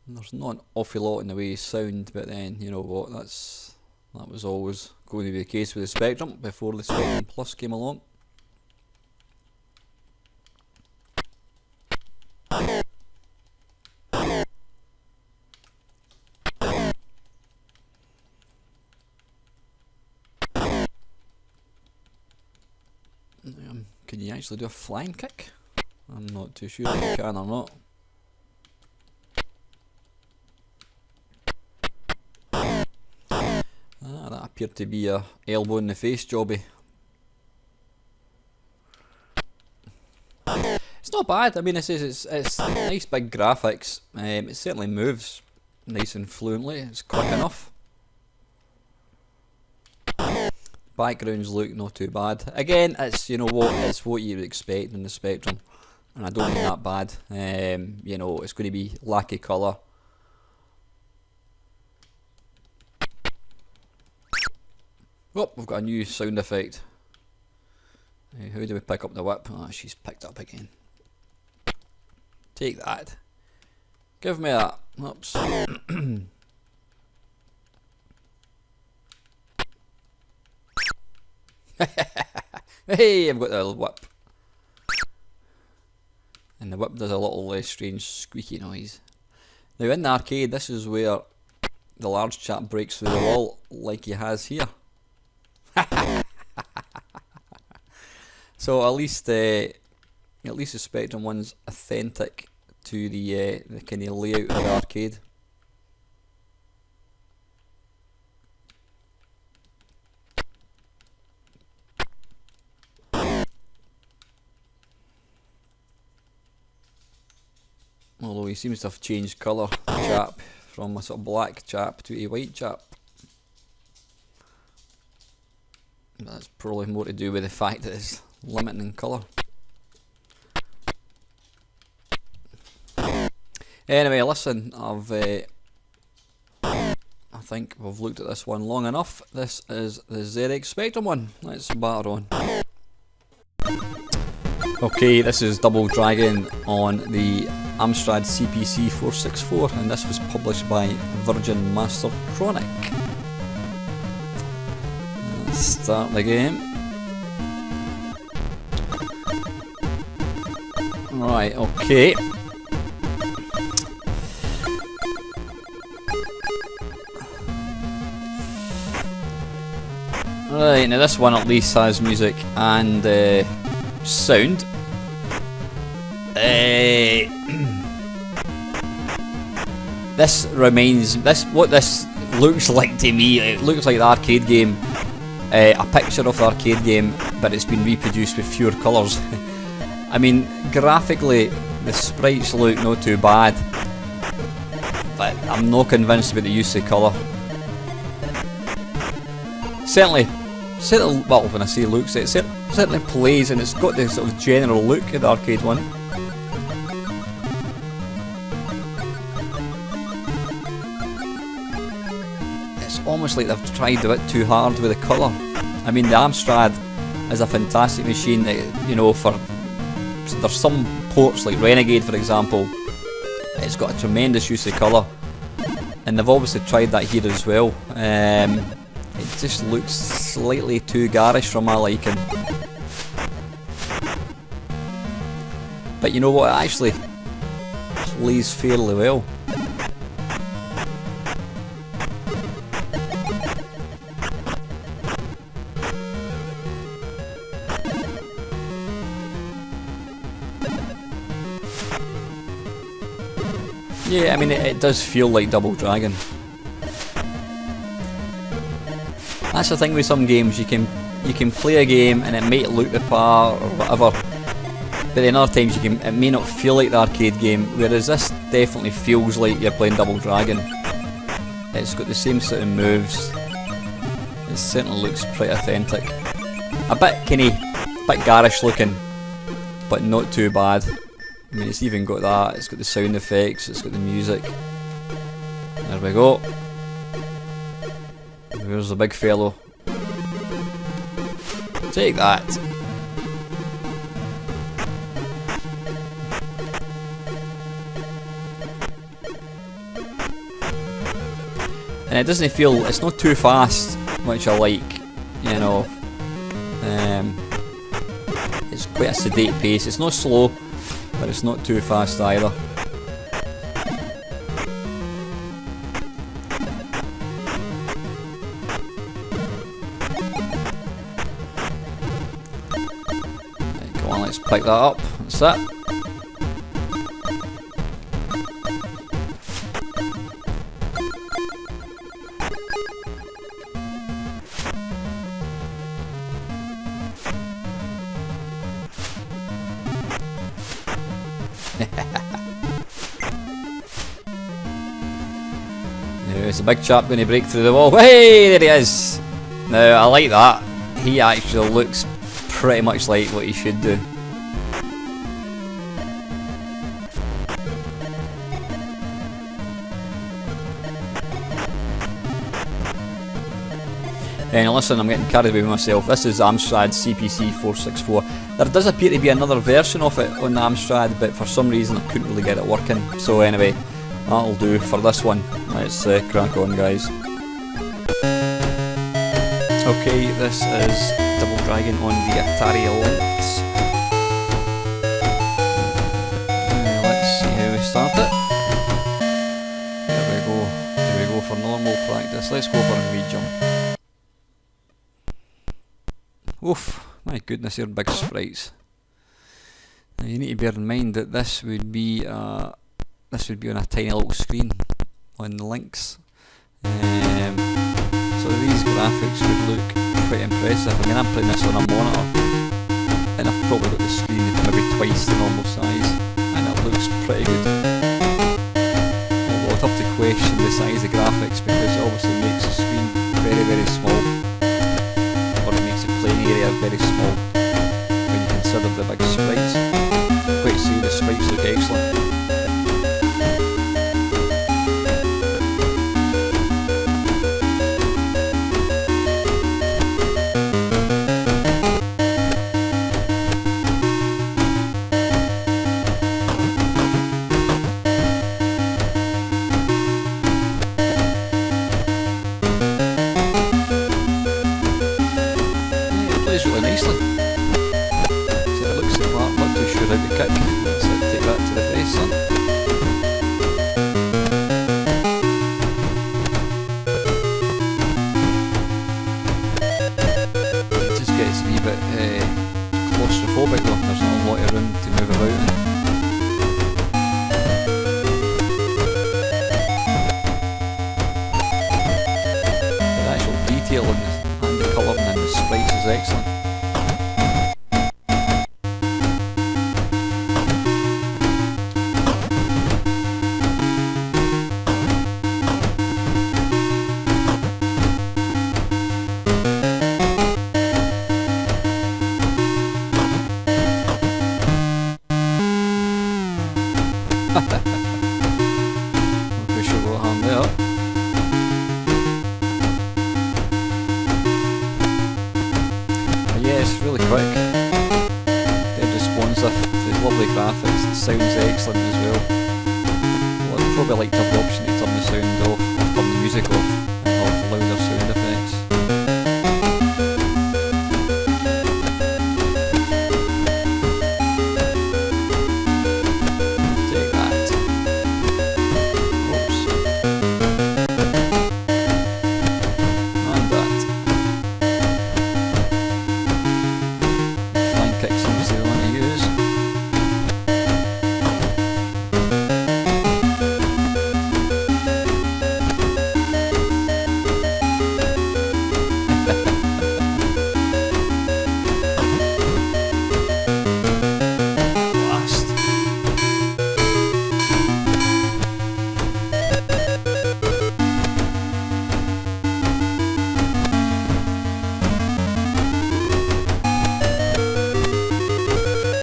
There's not an awful lot in the way of sound, but then you know what, that was always going to be the case with the Spectrum before the Spectrum Plus came along. Can you actually do a flying kick? I'm not too sure if you can or not. That appeared to be a elbow in the face jobby. It's not bad. I mean, it's nice big graphics. It certainly moves nice and fluently. It's quick enough. Backgrounds look not too bad. Again, it's, you know what, it's what you would expect in the Spectrum, and I don't mean that bad. You know, it's going to be lacky colour. Oh, we've got a new sound effect. How do we pick up the whip? Oh, she's picked up again. Take that. Give me that. Oops. Hey, I've got the whip. And the whip does a little strange squeaky noise. Now in the arcade, this is where the large chap breaks through the wall like he has here. So at least the Spectrum one's authentic to the kind of layout of the arcade. Although he seems to have changed colour, the chap, from a sort of black chap to a white chap. But that's probably more to do with the fact that it's limiting in colour. Anyway, listen, I think we've looked at this one long enough. This is the ZX Spectrum one. Let's batter on. Okay, this is Double Dragon on the Amstrad CPC 464, and this was published by Virgin Mastertronic. Let's start the game. Right, okay. Right, now this one at least has music and sound. What this looks like to me, it looks like the arcade game, a picture of the arcade game, but it's been reproduced with fewer colours. I mean, graphically the sprites look not too bad, but I'm not convinced about the use of colour. Certainly, well, when I say looks, it certainly plays, and it's got the sort of general look of the arcade one. It's almost like they've tried a bit too hard with the colour. I mean, the Amstrad is a fantastic machine that, you know, there's some ports like Renegade, for example, it's got a tremendous use of colour, and they've obviously tried that here as well. It just looks slightly too garish for my liking. But you know what, it actually plays fairly well. Yeah, I mean, it does feel like Double Dragon. That's the thing with some games, you can play a game and it might look the part or whatever, but then other times it may not feel like the arcade game, whereas this definitely feels like you're playing Double Dragon. It's got the same sort of moves, it certainly looks pretty authentic. A bit garish looking, but not too bad. I mean, it's even got that, it's got the sound effects, it's got the music. There we go. There's the big fellow. Take that. and it doesn't feel, it's not too fast, which I like, you know. It's quite a sedate pace. It's not slow, but it's not too fast either. Right, come on, let's pick that up. That's it. There's a big chap going to break through the wall. Hey, there he is! Now, I like that. He actually looks pretty much like what he should do. And listen, I'm getting carried away with myself. This is Amstrad CPC 464. There does appear to be another version of it on the Amstrad, but for some reason I couldn't really get it working. So anyway, that'll do for this one. Let's crack on, guys. Okay, this is Double Dragon on the Atari Lynx. Let's see how we start it. There we go. Here we go for normal practice. Let's go for a wee jump. Oof, my goodness, they're big sprites. Now you need to bear in mind that this would be on a tiny little screen on the Lynx. So these graphics would look quite impressive. I mean, I'm playing this on a monitor, and I've probably got the screen maybe twice the normal size, and it looks pretty good. Although I'd have to question the size of graphics, because it obviously makes the screen very, very small. Playing area very small when you consider the big sprites. Quite see the sprites look excellent. Really nicely. So it looks like that, not too sure how to kick. Let's take that to the face, son. It just gets a wee bit claustrophobic though, there's not a lot of room to move about in. The actual detail in the colouring and the sprites is excellent. We should go hand there. Yeah, it's really quick, dead responsive, there's lovely graphics, it sounds excellent as well. Well, I'd probably like to have the option to turn the sound off, or turn the music off, and have louder sound effects. Take that. Oops. And that. Kick seems to be the one to use. Blast.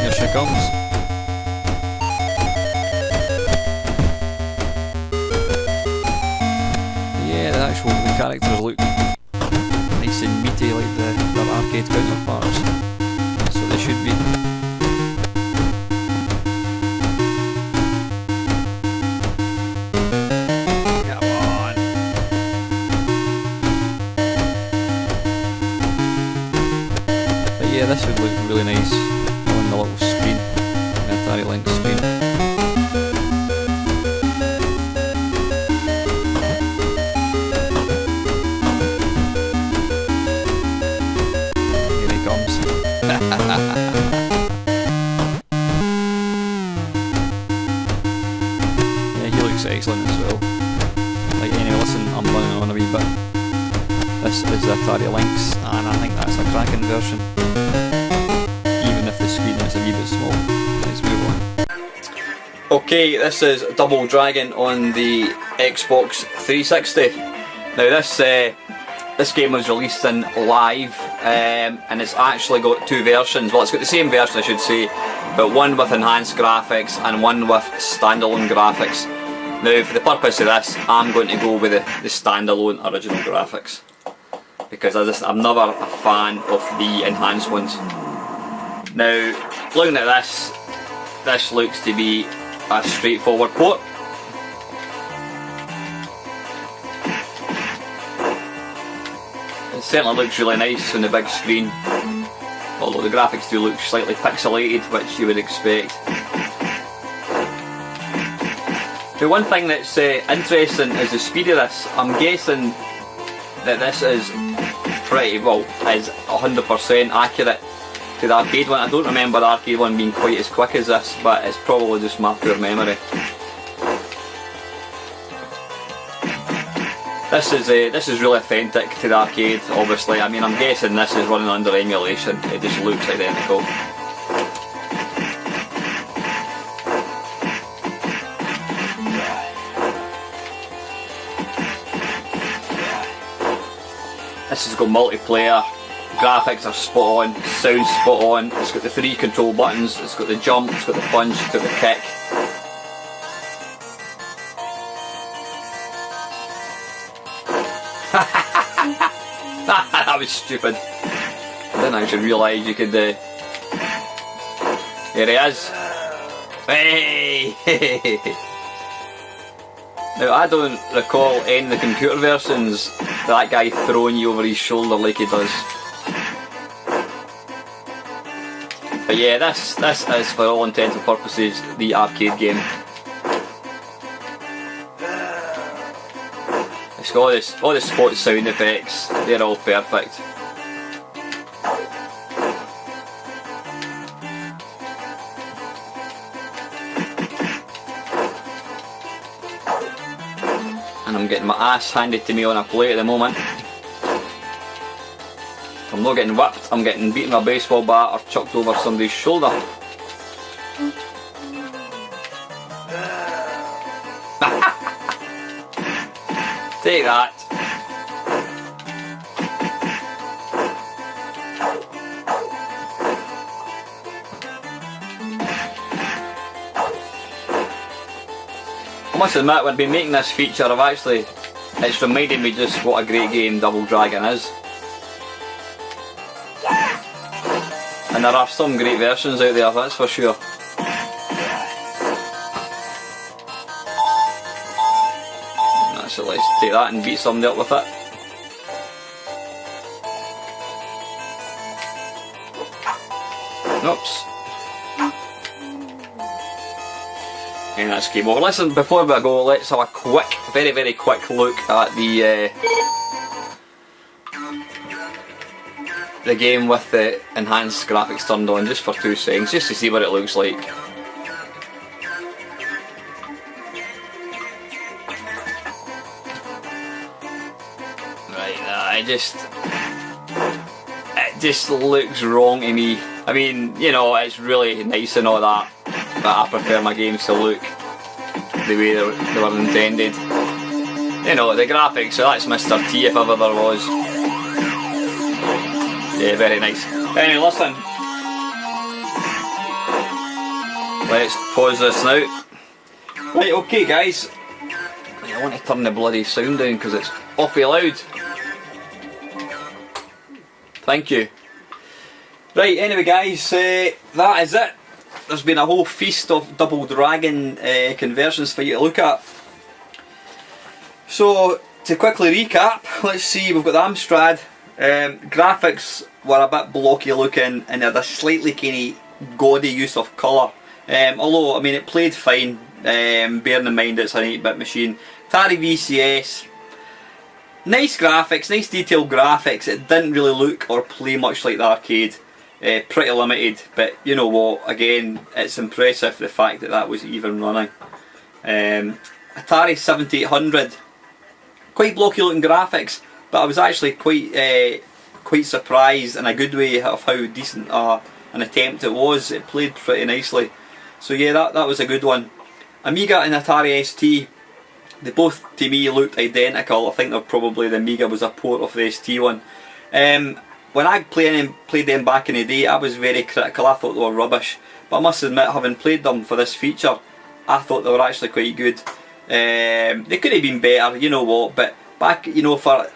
Here she comes. Yeah, the actual characters look nice and meaty like their arcade counterparts. That's what they should be. Come on. this would look really nice on the little screen, the Atari Lynx screen. Here he comes. Yeah, he looks excellent as well. Like, anyway, listen, I'm running on a wee bit. This is the Atari Lynx, and I think that's a cracking version, even if the screen is a wee bit small. Let's move on. Okay, this is Double Dragon on the Xbox 360. Now this game was released in live, and it's actually got two versions. Well, it's got the same version, I should say, but one with enhanced graphics and one with standalone graphics. Now, for the purpose of this, I'm going to go with the standalone original graphics, because I'm never a fan of the enhanced ones. Now, looking at this looks to be a straightforward port. It certainly looks really nice on the big screen, although the graphics do look slightly pixelated, which you would expect. The one thing that's interesting is the speed of this. I'm guessing that this is pretty, well, is 100% accurate to the arcade one. I don't remember the arcade one being quite as quick as this, but it's probably just my pure memory. This is really authentic to the arcade, obviously. I mean, I'm guessing this is running under emulation. It just looks identical. This has got multiplayer, graphics are spot on, sound spot on, it's got the 3 control buttons, it's got the jump, it's got the punch, it's got the kick. That was stupid. I didn't actually realise you could... Here he is. Hey! Now, I don't recall any of the computer versions that guy throwing you over his shoulder like he does. But yeah, this is, for all intents and purposes, the arcade game. It's got all the spot sound effects, they're all perfect. And I'm getting my ass handed to me on a plate at the moment. If I'm not getting whipped, I'm getting beaten with a baseball bat or chucked over somebody's shoulder. Take that. I must admit, when I've been making this feature, it's reminded me just what a great game Double Dragon is. And there are some great versions out there, that's for sure. So let's take that and beat somebody up with it. Oops. And that's game over. Listen, before we go, let's have a quick, very, very quick look at the game with the enhanced graphics turned on, just for 2 seconds, just to see what it looks like. Right, it just looks wrong to me. I mean, you know, it's really nice and all that, but I prefer my games to look the way they were intended. You know, the graphics, so that's Mr. T if ever there was. Yeah, very nice. Anyway, listen. Let's pause this now. Right, okay guys. I want to turn the bloody sound down because it's awfully loud. Thank you. Right, anyway guys, that is it. There's been a whole feast of Double Dragon conversions for you to look at. So, to quickly recap, let's see, we've got the Amstrad,
Graphics were a bit blocky looking, and they had a slightly kind of gaudy use of colour. Although, I mean, it played fine, bearing in mind it's an 8-bit machine. Atari VCS, nice graphics, nice detailed graphics. It didn't really look or play much like the arcade. Pretty limited, but you know what, again, it's impressive the fact that that was even running. Atari 7800, quite blocky looking graphics, but I was actually quite surprised in a good way of how decent an attempt it was. It played pretty nicely. So yeah, that was a good one. Amiga and Atari ST, they both to me looked identical. I think probably the Amiga was a port of the ST one. When I played them back in the day, I was very critical. I thought they were rubbish, but I must admit, having played them for this feature, I thought they were actually quite good. They could have been better, you know what, but back, you know, for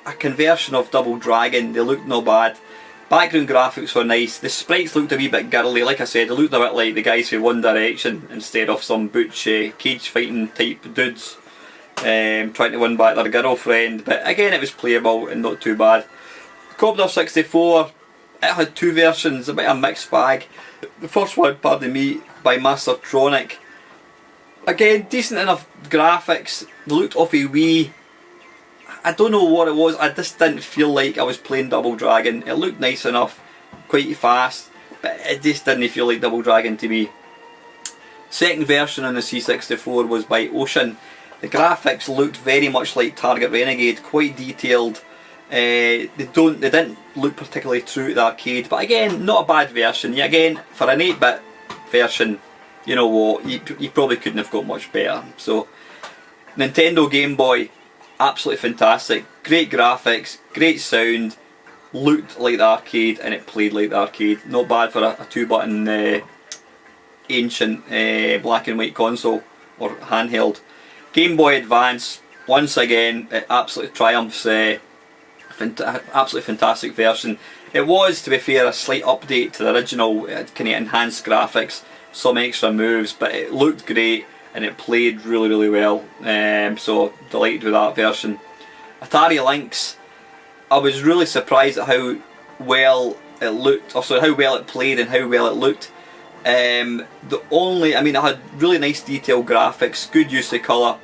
a conversion of Double Dragon, they looked not bad. Background graphics were nice. The sprites looked a wee bit girly. Like I said, they looked a bit like the guys from One Direction instead of some butch cage fighting type dudes trying to win back their girlfriend. But again, it was playable and not too bad. Commodore 64, it had two versions, a bit of a mixed bag. The first one, pardon me, by Mastertronic. Again, decent enough graphics. They looked awfully wee. I don't know what it was, I just didn't feel like I was playing Double Dragon. It looked nice enough, quite fast, but it just didn't feel like Double Dragon to me. Second version on the C64 was by Ocean. The graphics looked very much like Target Renegade, quite detailed. They didn't look particularly true to the arcade, but again, not a bad version. Yeah, again, for an 8-bit version, you know what, you probably couldn't have got much better. So, Nintendo Game Boy, absolutely fantastic. Great graphics, great sound, looked like the arcade, and it played like the arcade. Not bad for a 2-button ancient black and white console or handheld. Game Boy Advance, once again, it absolutely triumphs. Absolutely fantastic version. It was, to be fair, a slight update to the original. It had kind of enhanced graphics, some extra moves, but it looked great and it played really, really well. So delighted with that version. Atari Lynx, I was really surprised at how well it looked, also how well it played and how well it looked. I mean, it had really nice detailed graphics, good use of colour.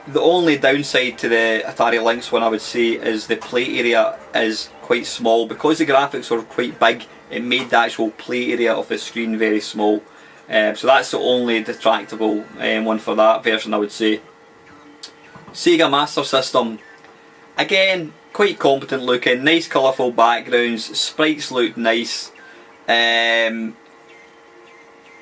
The only downside to the Atari Lynx one, I would say, is the play area is quite small. Because the graphics were quite big, it made the actual play area of the screen very small. So that's the only detractable one for that version, I would say. Sega Master System, again, quite competent looking, nice colourful backgrounds, sprites looked nice.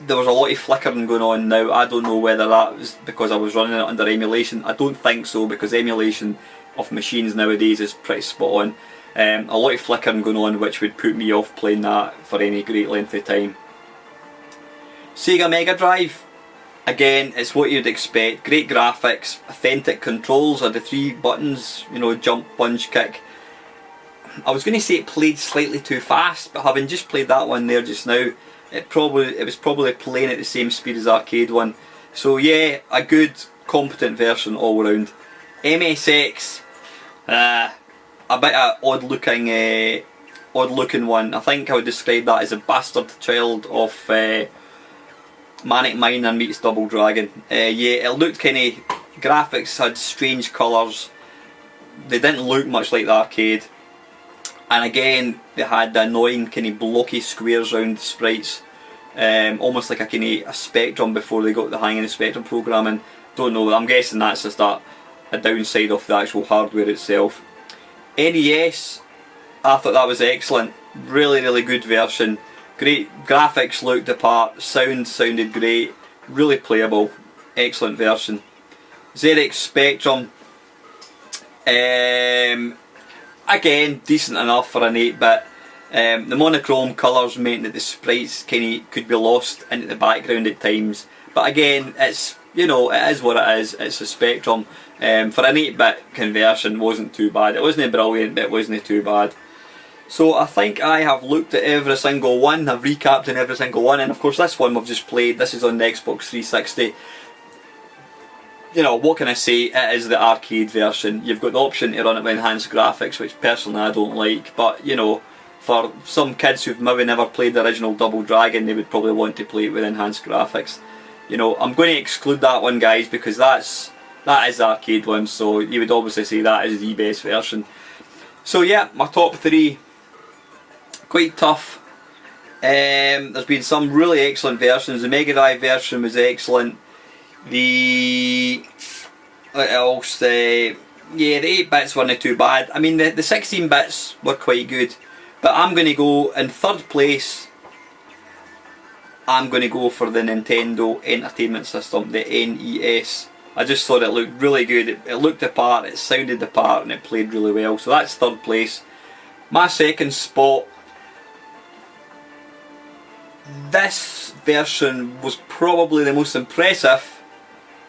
There was a lot of flickering going on now. I don't know whether that was because I was running it under emulation. I don't think so, because emulation of machines nowadays is pretty spot on. A lot of flickering going on, which would put me off playing that for any great length of time. Sega Mega Drive, again, it's what you'd expect. Great graphics, authentic controls of the 3 buttons, you know, jump, punch, kick. I was going to say it played slightly too fast, but having just played that one there just now, it was probably playing at the same speed as the arcade one. So yeah, a good, competent version all round. MSX, a bit of odd looking one. I think I would describe that as a bastard child of Manic Miner meets Double Dragon. Yeah, it looked kind of, graphics had strange colours. They didn't look much like the arcade. And again, they had the annoying kind of blocky squares around the sprites, almost like a kind of a Spectrum before they got the hang of the Spectrum programming. Don't know, I'm guessing that's just a downside of the actual hardware itself. NES, I thought that was excellent, really, really good version. Great graphics, looked the part, sounded great, really playable, excellent version. ZX Spectrum, again, decent enough for an 8-bit. The monochrome colours meant that the sprites kind of could be lost into the background at times. But again, it's, you know, it is what it is. It's a Spectrum. For an 8-bit conversion, wasn't too bad. It wasn't brilliant, but it wasn't too bad. So I think I have looked at every single one. I've recapped on every single one, and of course this one we've just played. This is on the Xbox 360. you know, what can I say? It is the arcade version. You've got the option to run it with enhanced graphics, which personally I don't like, but you know, for some kids who've maybe never played the original Double Dragon, they would probably want to play it with enhanced graphics. You know, I'm going to exclude that one, guys, because that is the arcade one, so you would obviously say that is the best version. So yeah, my top 3, quite tough. There's been some really excellent versions. The Mega Drive version was excellent. The what else? Yeah, the 8 bits weren't too bad. I mean, the 16 bits were quite good. But I'm going to go in third place. I'm going to go for the Nintendo Entertainment System, the NES. I just thought it looked really good. It looked the part, it sounded the part, and it played really well. So that's third place. My second spot. This version was probably the most impressive,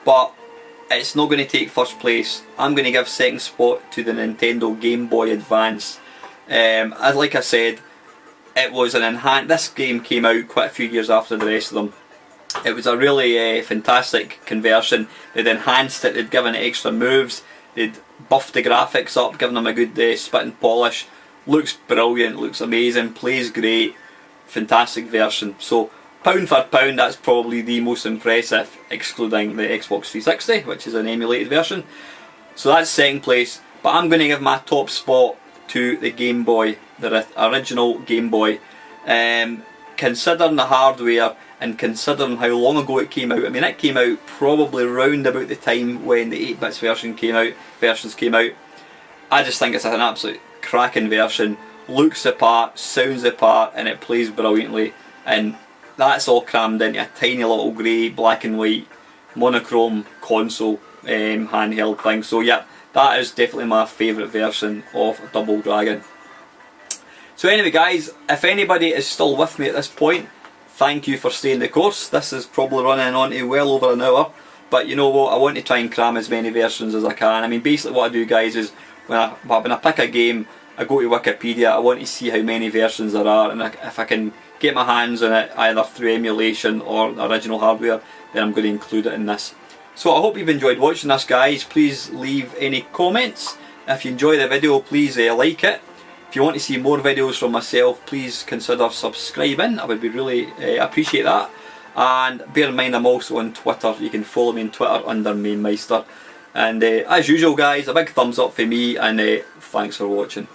but it's not going to take first place. I'm going to give second spot to the Nintendo Game Boy Advance. As like I said, it was an enhanced. This game came out quite a few years after the rest of them. It was a really fantastic conversion. They'd enhanced it, they'd given it extra moves, they'd buffed the graphics up, given them a good spit and polish. Looks brilliant, looks amazing, plays great, fantastic version. So pound for pound, that's probably the most impressive, excluding the Xbox 360, which is an emulated version. So that's second place, but I'm going to give my top spot to the Game Boy, the original Game Boy. Considering the hardware and considering how long ago it came out, I mean it came out probably round about the time when the 8-bits versions came out. I just think it's an absolute cracking version. Looks the part, sounds the part, and it plays brilliantly. And that's all crammed into a tiny little grey, black and white, monochrome console handheld thing. So yeah, that is definitely my favourite version of Double Dragon. So anyway guys, if anybody is still with me at this point, thank you for staying the course. This is probably running on to well over an hour, but you know what, I want to try and cram as many versions as I can. I mean basically what I do guys is, when I pick a game, I go to Wikipedia, I want to see how many versions there are, and if I can get my hands on it either through emulation or original hardware, then I'm going to include it in this. So I hope you've enjoyed watching this guys. Please leave any comments. If you enjoy the video, please like it. If you want to see more videos from myself, please consider subscribing. I would be really appreciate that. And bear in mind I'm also on Twitter. You can follow me on Twitter under MainMeister. And as usual guys, a big thumbs up for me, and thanks for watching.